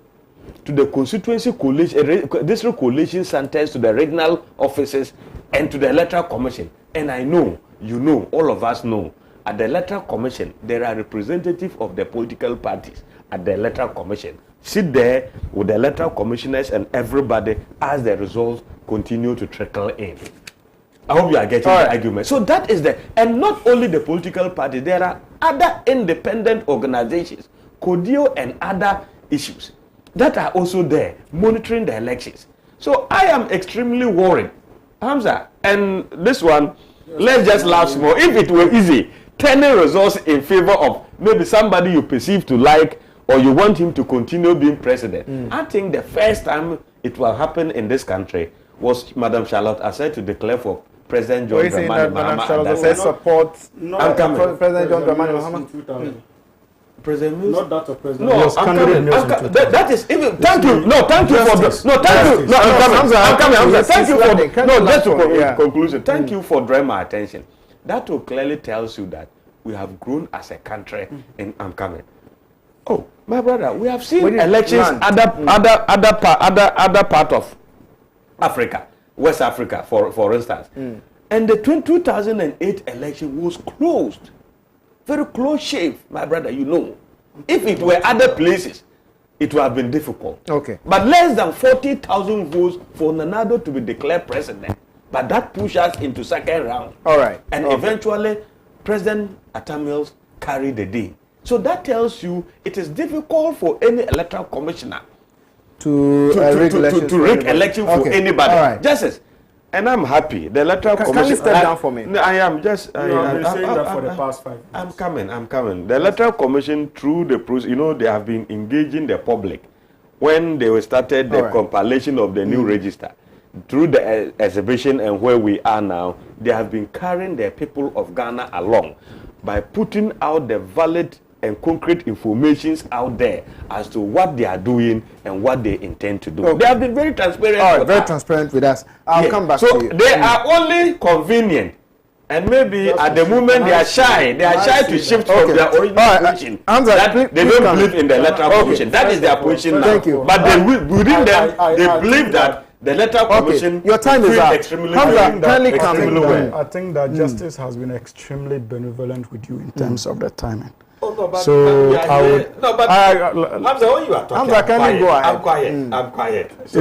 to the constituency collation, district collation centers, to the regional offices, and to the electoral commission. And I know, you know, all of us know, at the electoral commission, there are representatives of the political parties at the electoral commission. Sit there with the electoral commissioners and everybody as the results continue to trickle in. I hope you are getting the argument. So that is and not only the political party, there are other independent organizations, CODIO and other issues that are also there monitoring the elections. So I am extremely worried, Hamza. And this one, let's just laugh small. If it were easy, turning results in favor of maybe somebody you perceive to like, or you want him to continue being president. I think the first time it will happen in this country was Madam Charlotte Asset to declare for President John Dramani Mahama. Support President John Dramani Mahama. President Mills? Not that of President No, Mills. I'm coming. That is even. Thank you. No, thank you for. No, thank you. No, I'm coming. Thank you for. No, just to conclusion. Thank you for drawing my attention. That will clearly tells you that we have grown as a country, and I'm coming. Oh, my brother, we have seen elections other part of Africa, West Africa, for instance, and the 2008 election was closed, very close shave, my brother. You know, if it were other places, it would have been difficult. Okay, but less than 40,000 votes for Nanado to be declared president, but that pushed us into second round. All right, and eventually, President Atta Mills carried the day. So that tells you it is difficult for any electoral commissioner to rig election for anybody. Right. Justice, and I'm happy. The electoral commission. Can you step down for me? I am just. I've been saying that for the past 5 years. I'm coming. The electoral commission, through the process, you know, they have been engaging the public when they started the compilation of the new register. Through the exhibition and where we are now, they have been carrying the people of Ghana along by putting out the valid and concrete informations out there as to what they are doing and what they intend to do. They have been very transparent. Very transparent with us. I'll come back to you. So they are only convenient, and maybe at the moment they are shy. They are shy to shift from their original position. They don't believe in the electoral commission. That is their position now. Thank you. But within them, they believe that the electoral commission. Your time is up. I think that Justice has been extremely benevolent with you in terms of the timing. Oh, no, but so I would. No, but Hamza, when you are talking, I'm quiet. I'm quiet. So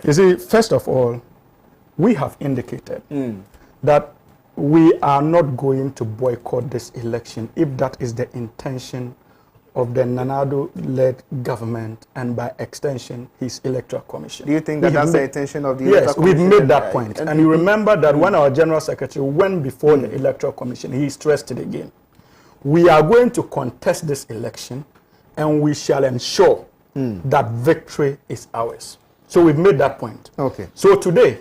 you see, first of all, we have indicated that we are not going to boycott this election if that is the intention of the Nanado-led government and by extension his electoral commission. Do you think that that's the intention of the electoral commission? Yes, we've made that point. And you remember that when our general secretary went before the electoral commission, he stressed it again. We are going to contest this election and we shall ensure that victory is ours. So we've made that point. Okay. So today,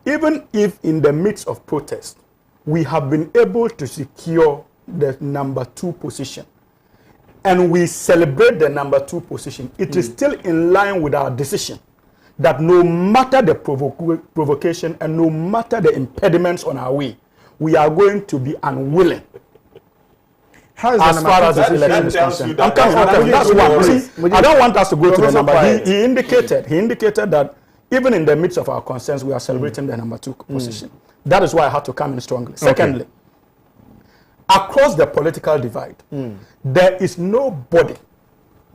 even if in the midst of protest, we have been able to secure the number 2 position, and we celebrate the number 2 position, it is still in line with our decision that no matter the provocation and no matter the impediments on our way, we are going to be unwilling. As far as this election is concerned, that's one. I don't want us to go to the number. He indicated that even in the midst of our concerns, we are celebrating the number 2 position. That is why I had to come in strongly. Secondly, across the political divide, there is nobody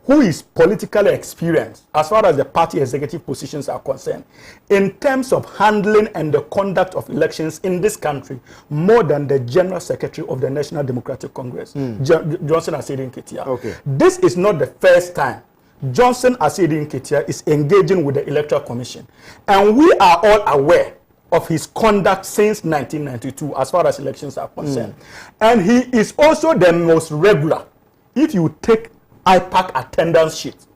who is politically experienced as far as the party executive positions are concerned in terms of handling and the conduct of elections in this country more than the General Secretary of the National Democratic Congress, Johnson Asiedu Nketia. This is not the first time Johnson Asiedu Nketia is engaging with the Electoral Commission. And we are all aware of his conduct since 1992 as far as elections are concerned. And he is also the most regular. If you take IPAC attendance sheet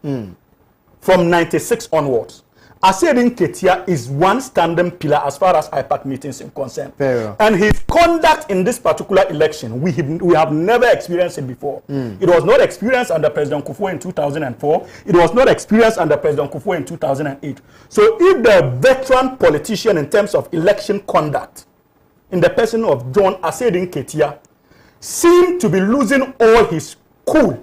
from 96 onwards, Asedin Ketia is one standing pillar as far as IPAC meetings are concerned. And his conduct in this particular election, we have never experienced it before. It was not experienced under President Kufuor in 2004. It was not experienced under President Kufuor in 2008. So if the veteran politician in terms of election conduct, in the person of John Asedin Ketia, seemed to be losing all his cool,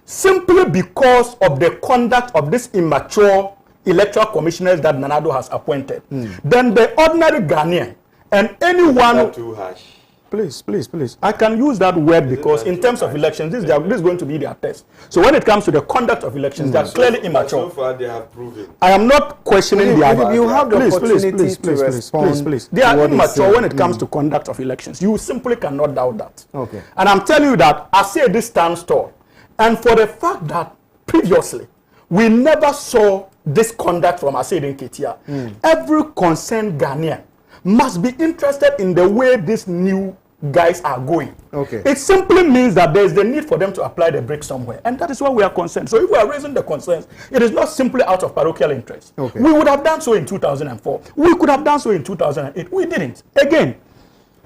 simply because of the conduct of this immature electoral commissioners that Nanado has appointed, then the ordinary Ghanaian and anyone... Too harsh. Please. I can use that word because in terms of elections, this is going to be their test. So when it comes to the conduct of elections, they are clearly immature. So far, they have proven. I am not questioning their... You have the opportunity to respond. Please. They are immature when it comes to conduct of elections. You simply cannot doubt that. Okay. And I'm telling you that I say this stands tall. And for the fact that previously, we never saw this conduct from Asedin Ketia. Every concerned Ghanaian must be interested in the way these new guys are going. Okay. It simply means that there is the need for them to apply the brake somewhere. And that is why we are concerned. So if we are raising the concerns, it is not simply out of parochial interest. Okay. We would have done so in 2004. We could have done so in 2008. We didn't. Again,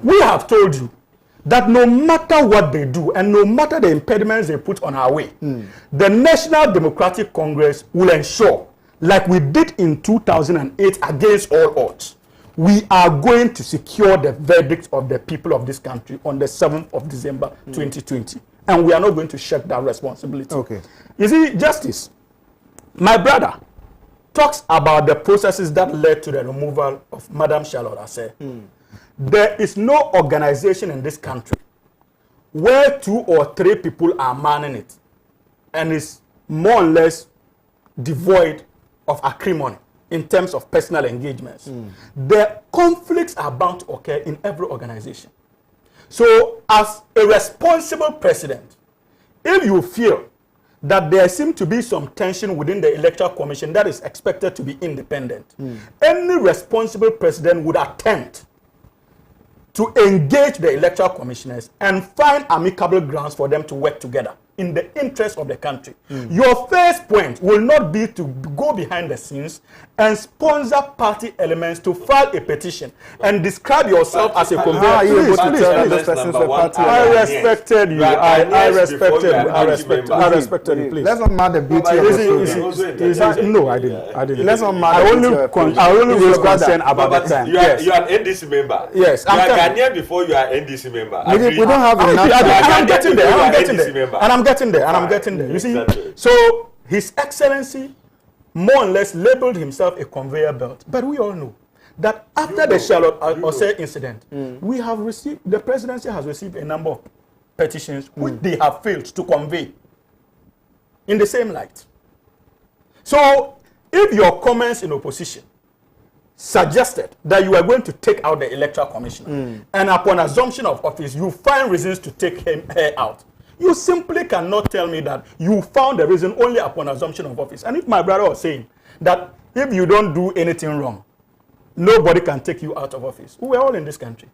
we have told you that no matter what they do and no matter the impediments they put on our way, the National Democratic Congress will ensure, like we did in 2008 against all odds, we are going to secure the verdict of the people of this country on the 7th of December 2020. And we are not going to shirk that responsibility. Okay. You see, Justice, my brother talks about the processes that led to the removal of Madam Charlotte Aseh. There is no organization in this country where 2 or 3 people are manning it and is more or less devoid of acrimony in terms of personal engagements. The conflicts are bound to occur in every organization. So as a responsible president, if you feel that there seems to be some tension within the Electoral Commission that is expected to be independent, any responsible president would attempt to engage the Electoral Commissioners and find amicable grounds for them to work together in the interest of the country. Your first point will not be to go behind the scenes and sponsor party elements to file a petition and describe yourself as a conveyor. I respected you. I respected you. Please. Let's not mad the beauty of the program. No, I didn't. Let's not mad the beauty of the I only was concerned about the time. You are an NDC member. Yes. You are Ghanaian before you are NDC member. We don't have enough. I'm getting there. And I'm getting there. You see, so His Excellency more or less labeled himself a conveyor belt. But we all know that after the Charlotte Aseh incident, we have received, the presidency has received a number of petitions which they have failed to convey in the same light. So if your comments in opposition suggested that you are going to take out the Electoral Commissioner, and upon assumption of office, you find reasons to take her out, you simply cannot tell me that you found the reason only upon assumption of office. And if my brother was saying that if you don't do anything wrong, nobody can take you out of office. We were all in this country.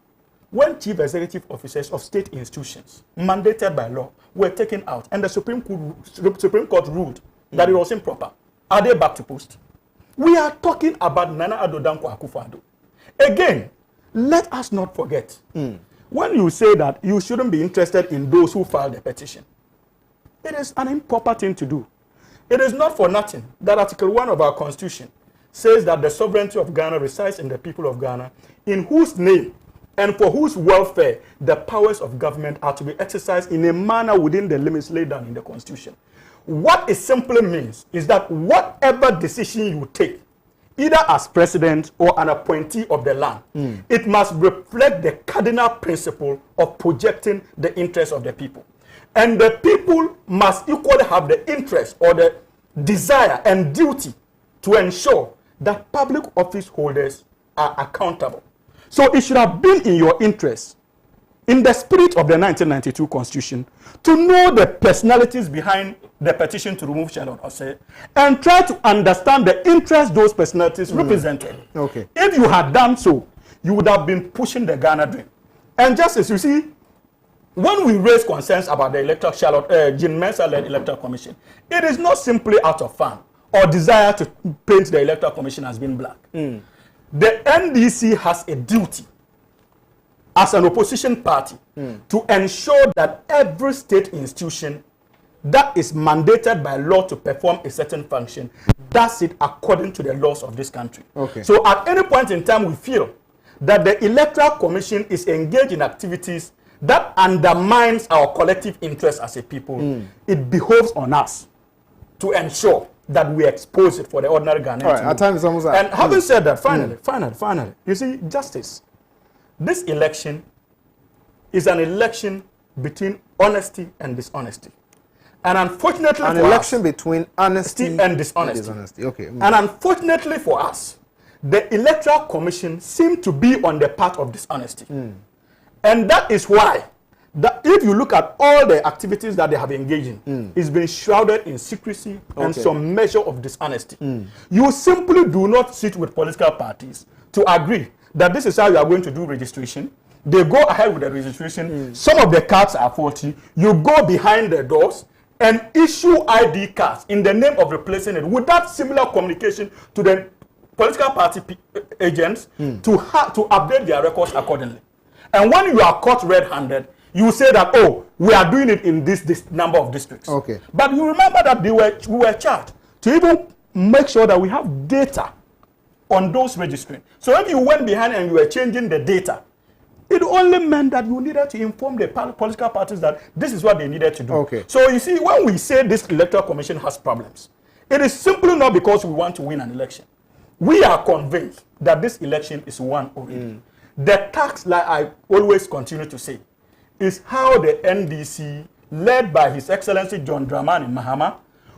When chief executive officers of state institutions mandated by law were taken out and the Supreme Court ruled that it was improper, are they back to post? We are talking about Nana Addo Dankwa Akufo-Addo. Again, let us not forget, when you say that you shouldn't be interested in those who filed the petition, it is an improper thing to do. It is not for nothing that Article 1 of our Constitution says that the sovereignty of Ghana resides in the people of Ghana, in whose name and for whose welfare the powers of government are to be exercised in a manner within the limits laid down in the Constitution. What it simply means is that whatever decision you take, either as president or an appointee of the land, it must reflect the cardinal principle of projecting the interests of the people. And the people must equally have the interest or the desire and duty to ensure that public office holders are accountable. So it should have been in your interest in the spirit of the 1992 Constitution, to know the personalities behind the petition to remove Charlotte Osei and try to understand the interests those personalities represented. Okay. If you had done so, you would have been pushing the Ghana dream. And just as you see, when we raise concerns about the electoral Jean Mensah-led Electoral Commission, it is not simply out of fun or desire to paint the Electoral Commission as being black. The NDC has a duty as an opposition party to ensure that every state institution that is mandated by law to perform a certain function does it according to the laws of this country. Okay. So at any point in time we feel that the Electoral Commission is engaged in activities that undermines our collective interest as a people, it behoves on us to ensure that we expose it for the ordinary Ghanaian. All right, our time is almost up. And having said that, finally, you see, justice. This election is an election between honesty and dishonesty. And unfortunately an for election us, between honesty and dishonesty. Okay. And unfortunately for us, the Electoral Commission seemed to be on the path of dishonesty. And that is why, if you look at all the activities that they have engaged in, it's been shrouded in secrecy and some measure of dishonesty. You simply do not sit with political parties to agree that this is how you are going to do registration. They go ahead with the registration. Some of the cards are faulty. You go behind the doors and issue ID cards in the name of replacing it without similar communication to the political party agents to update their records accordingly. And when you are caught red-handed, you say that, oh, we are doing it in this number of districts. Okay. But you remember that we were charged to even make sure that we have data on those registering. So if you went behind and you were changing the data, it only meant that you needed to inform the political parties that this is what they needed to do. Okay. So you see, when we say this Electoral Commission has problems, it is simply not because we want to win an election. We are convinced that this election is won already. The task, like I always continue to say, is how the NDC, led by His Excellency John Dramani Mahama,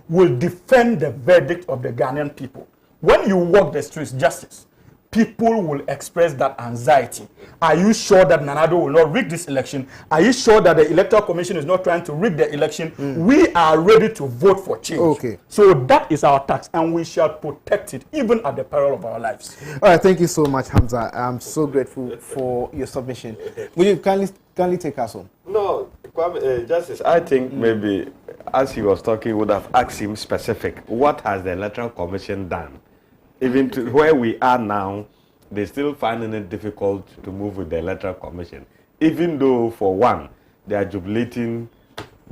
will defend the verdict of the Ghanaian people. When you walk the streets, justice, people will express that anxiety. Are you sure that Nana Addo will not rig this election? Are you sure that the Electoral Commission is not trying to rig the election? We are ready to vote for change. Okay. So that is our task, and we shall protect it, even at the peril of our lives. All right, thank you so much, Hamza. I'm so grateful for your submission. Will you kindly take us home? No, Justice, I think maybe as he was talking, would have asked him specific. What has the Electoral Commission done? Even to where we are now, they're still finding it difficult to move with the Electoral Commission. Even though, for one, they are jubilating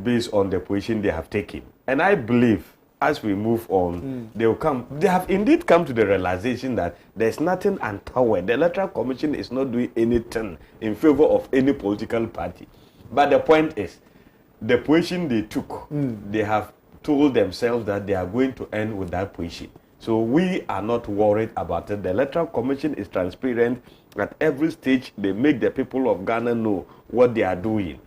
based on the position they have taken. And I believe, as we move on, they will come. They have indeed come to the realization that there's nothing untoward. The Electoral Commission is not doing anything in favor of any political party. But the point is, the position they took, they have told themselves that they are going to end with that position. So we are not worried about it. The Electoral Commission is transparent. At every stage, they make the people of Ghana know what they are doing.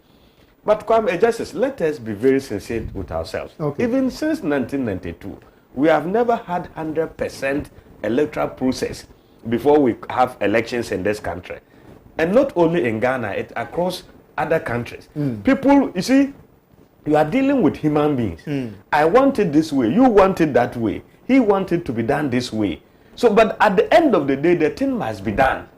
But Justice, let us be very sincere with ourselves. Okay. Even since 1992, we have never had 100% electoral process before we have elections in this country. And not only in Ghana, it's across other countries. People, you see, you are dealing with human beings. I want it this way. You want it that way. He wanted to be done this way. So, but at the end of the day, the thing must be done.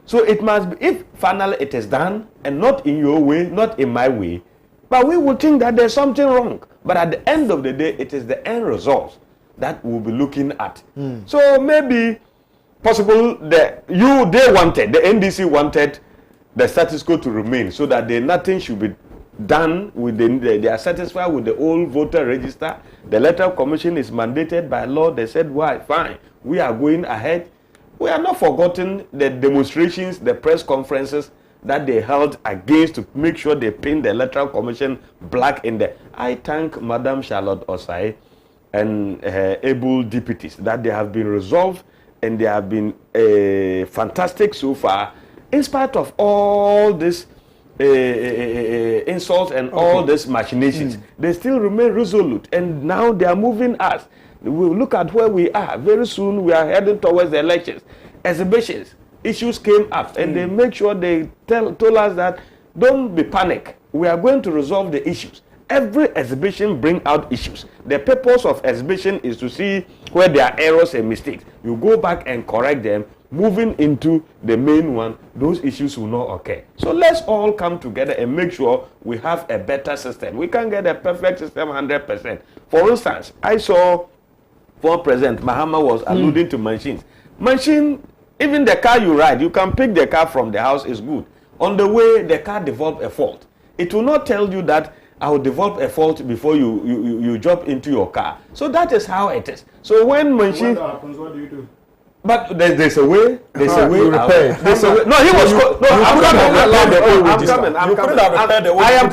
So it must be, if finally it is done, and not in your way, not in my way, but we will think that there's something wrong. But at the end of the day, it is the end result that we'll be looking at. So maybe possible that they wanted, the NDC wanted the status quo to remain so that nothing should be done with they are satisfied with the old voter register. The Electoral Commission is mandated by law. They said, why? Fine. We are going ahead. We are not forgotten the demonstrations, the press conferences that they held against to make sure they paint the Electoral Commission black in there. I thank Madam Charlotte Osei and her able deputies that they have been resolved and they have been fantastic so far, in spite of all this insults and all these machinations. They still remain resolute, and now they are moving us. We look at where we are. Very soon we are heading towards the elections. Exhibitions, issues came up, and they make sure they told us that don't be panic. We are going to resolve the issues. Every exhibition bring out issues. The purpose of exhibition is to see where there are errors and mistakes. You go back and correct them. Moving into the main one, those issues will not occur. So let's all come together and make sure we have a better system. We can't get a perfect system 100%. For instance, I saw former President Mahama was alluding to machines. Machine, even the car you ride, you can pick the car from the house, is good. On the way, the car developed a fault. It will not tell you that I will develop a fault before you jump into your car. So that is how it is. So when machine... When that happens, what do you do? But there's a way. There's a way. Repair. There's a way. No, he was. I'm coming. I am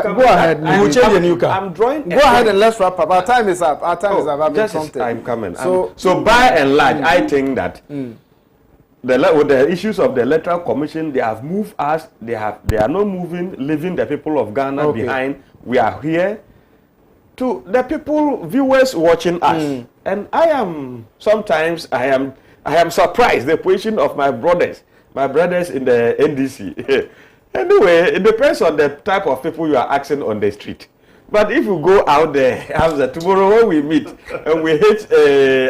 coming. Go ahead. You will change a new car. I'm drawing. Go ahead and let's wrap up. Our time is up. I'm coming. So by and large, I think that with the issues of the Electoral Commission, they have moved us. They are not moving, leaving the people of Ghana behind. We are here. To the people, viewers watching us, and I am surprised the position of my brothers in the NDC. Anyway, it depends on the type of people you are asking on the street. But if you go out there, after tomorrow when we meet and we hit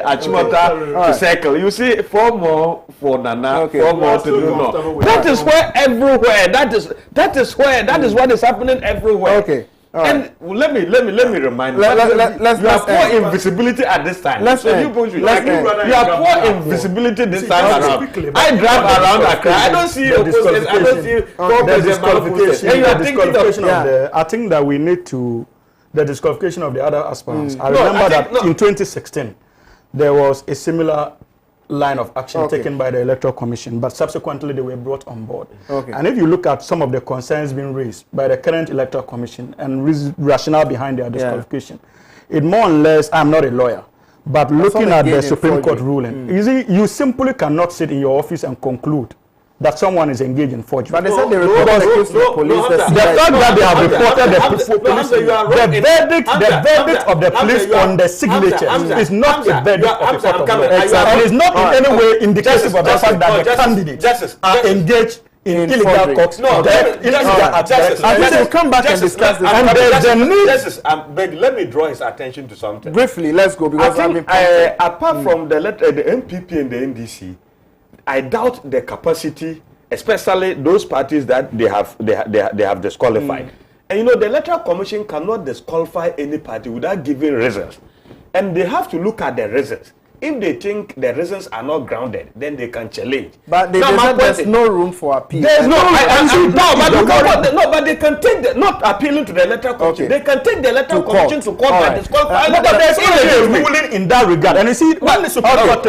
Achimota to circle, you see 4 more for Nana, 4 more to do no. That is where everywhere. That is what is happening everywhere. Okay. And let me remind you. You have poor invisibility at this time. You have poor invisibility this time around. I drive around Accra. I don't see opposition. I don't see disqualification. I think that we need to the disqualification of the other aspirants. I remember that in 2016 there was a similar line of action taken by the Electoral Commission, but subsequently they were brought on board. And if you look at some of the concerns being raised by the current Electoral Commission and rationale behind their disqualification, it more or less, I'm not a lawyer, but looking at the Supreme Court ruling, you see, you simply cannot sit in your office and conclude that someone is engaged in forgery. But they said they reported the case to the police. The fact that they have reported the police, the verdict of the police on the signature is not a verdict of the court of law. And it's not in any way indicative of the fact that the candidates are engaged in illegal courts. No, I think we'll come back and discuss this. And there's a need. Let me draw his attention to something. Briefly, let's go, because apart from the MPP and the NDC, I doubt the capacity, especially those parties that they have disqualified. And you know, the Electoral Commission cannot disqualify any party without giving reasons. And they have to look at the reasons. If they think the reasons are not grounded, then they can challenge. But they said there's no room for appeal. There's no but they can take not appealing to the Electoral Commission. They can take the Electoral Commission to court and disqualify. But there's already a ruling in that regard. And you see, when the Supreme Court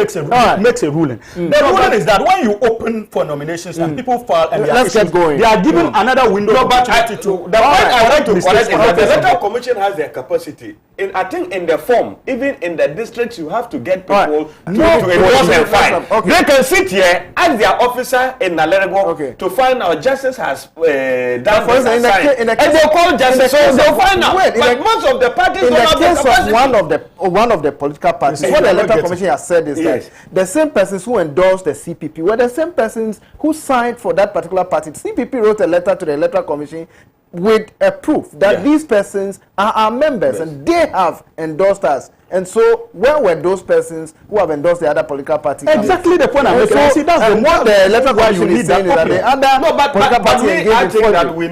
makes a ruling, the ruling is that when you open for nominations and people file and they are given another window of opportunity to. The point I want to correct is that the Electoral Commission has their capacity. I think in the form, even in the districts, you have to get people to endorse and file. They can sit here, ask their officer in Nalerego to find out justice has done this and they'll call justice, so they'll find out. But most of the parties don't have the capacity. One of the political parties, what the Electoral Commission has said is that the same persons who endorsed the CPP were the same persons who signed for that particular party. The CPP wrote a letter to the Electoral Commission with a proof that these persons are our members and they have endorsed us. And so, where were those persons who have endorsed the other political party? Exactly the point I'm making. So, what the Electoral Commission is saying is that the other political party engaged in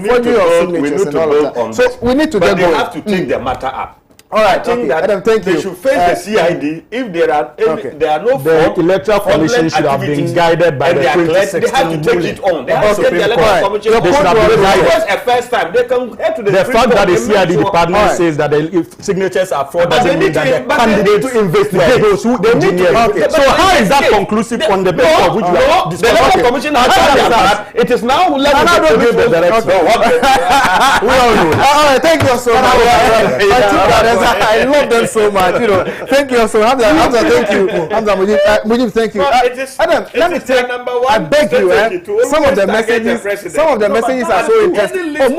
forgery of signatures and all of that. So, we need to get going. But they have to take the matter up. All right, I think that Adam, they should face the CID if there are no the Electoral Commission should have been guided by the 2016 They have to take it on. They have to take the Electoral Commission on. A first time. They can head to the fact that the CID department says that if signatures are fraud doesn't mean that the candidates to investigate those who engineer. So how is that conclusive on the basis of which we are discussing? The Electoral Commission has done that. It is now left to the police the direction. All right, thank you so much. I love them so much, you know. Thank you so much. Hamza, thank you. Hamza, Mujib, thank you. Adam, let me take. I beg you, some of the messages are so interesting. Oh,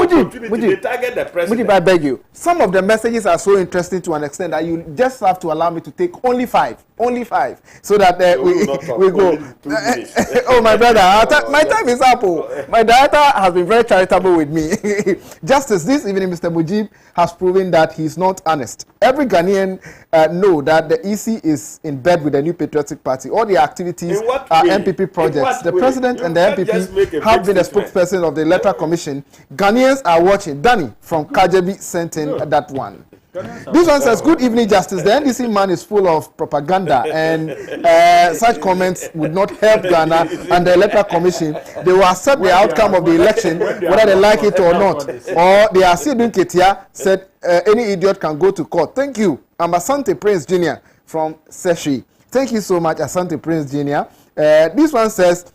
Mujib, I beg you. Some of the messages are so interesting to an extent that you just have to allow me to take only 5. Only 5. So that we go. Oh, my brother, my time is up. My director has been very charitable with me. Justice, this evening, Mr. Mujib has proven that he's not honest. Every Ghanaian know that the EC is in bed with the New Patriotic Party. All the activities are MPP projects. The president and the MPP have been the spokesperson of the Electoral Commission. Ghanaians are watching. Danny from Kajabi sent in that one. This one says, good evening, Justice. The NDC man is full of propaganda, and such comments would not help Ghana and the Electoral Commission. They will accept the outcome of the election, whether they like it or not. Or they are still doing Ketia, said any idiot can go to court. Thank you. I'm Asante Prince Jr. from Seshi. Thank you so much, Asante Prince Jr. This one says,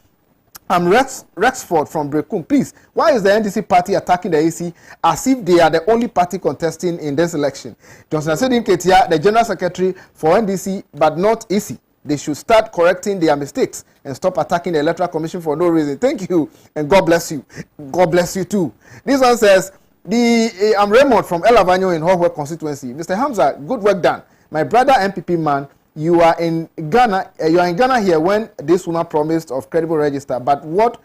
I'm Rexford from Brekum. Please, why is the NDC party attacking the AC as if they are the only party contesting in this election? Johnson Asedim Ketia, the General Secretary for NDC, but not EC. They should start correcting their mistakes and stop attacking the Electoral Commission for no reason. Thank you, and God bless you. God bless you too. This one says, I'm Raymond from El Avanyo in Hawkwood constituency. Mr. Hamza, good work done. My brother MPP man, you are in Ghana. You are in Ghana here when this woman promised of credible register. But what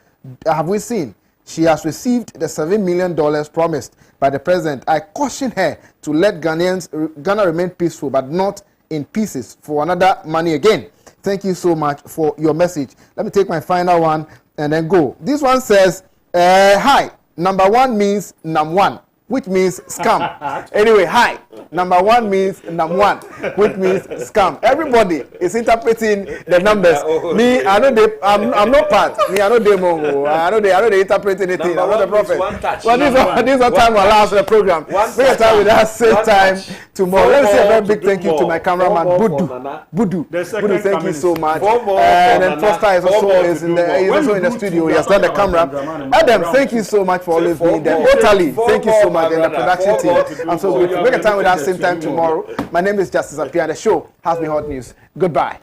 have we seen? She has received the $7 million promised by the president. I caution her to let Ghana remain peaceful, but not in pieces for another money again. Thank you so much for your message. Let me take my final one and then go. This one says, hi. Number 1 means Nam1, which means scam. Anyway, hi. Number 1 means Nam1, which means scam. Everybody is interpreting the numbers. Me, I know I'm not part. Me, I know they mongo. I know they interpret anything. I'm not a prophet. Well, this is time will allow the program. Make a time with us same time tomorrow. Let me say a very big thank you to my cameraman Budu. Budu, thank you so much. And then Foster is also in the studio. He has done the camera. Adam, thank you so much for always being there. Totally, thank you so much, and the production team. I'm so grateful. Make a time with us same time tomorrow. My name is Justice Appiah. The show has been Hot News. Goodbye.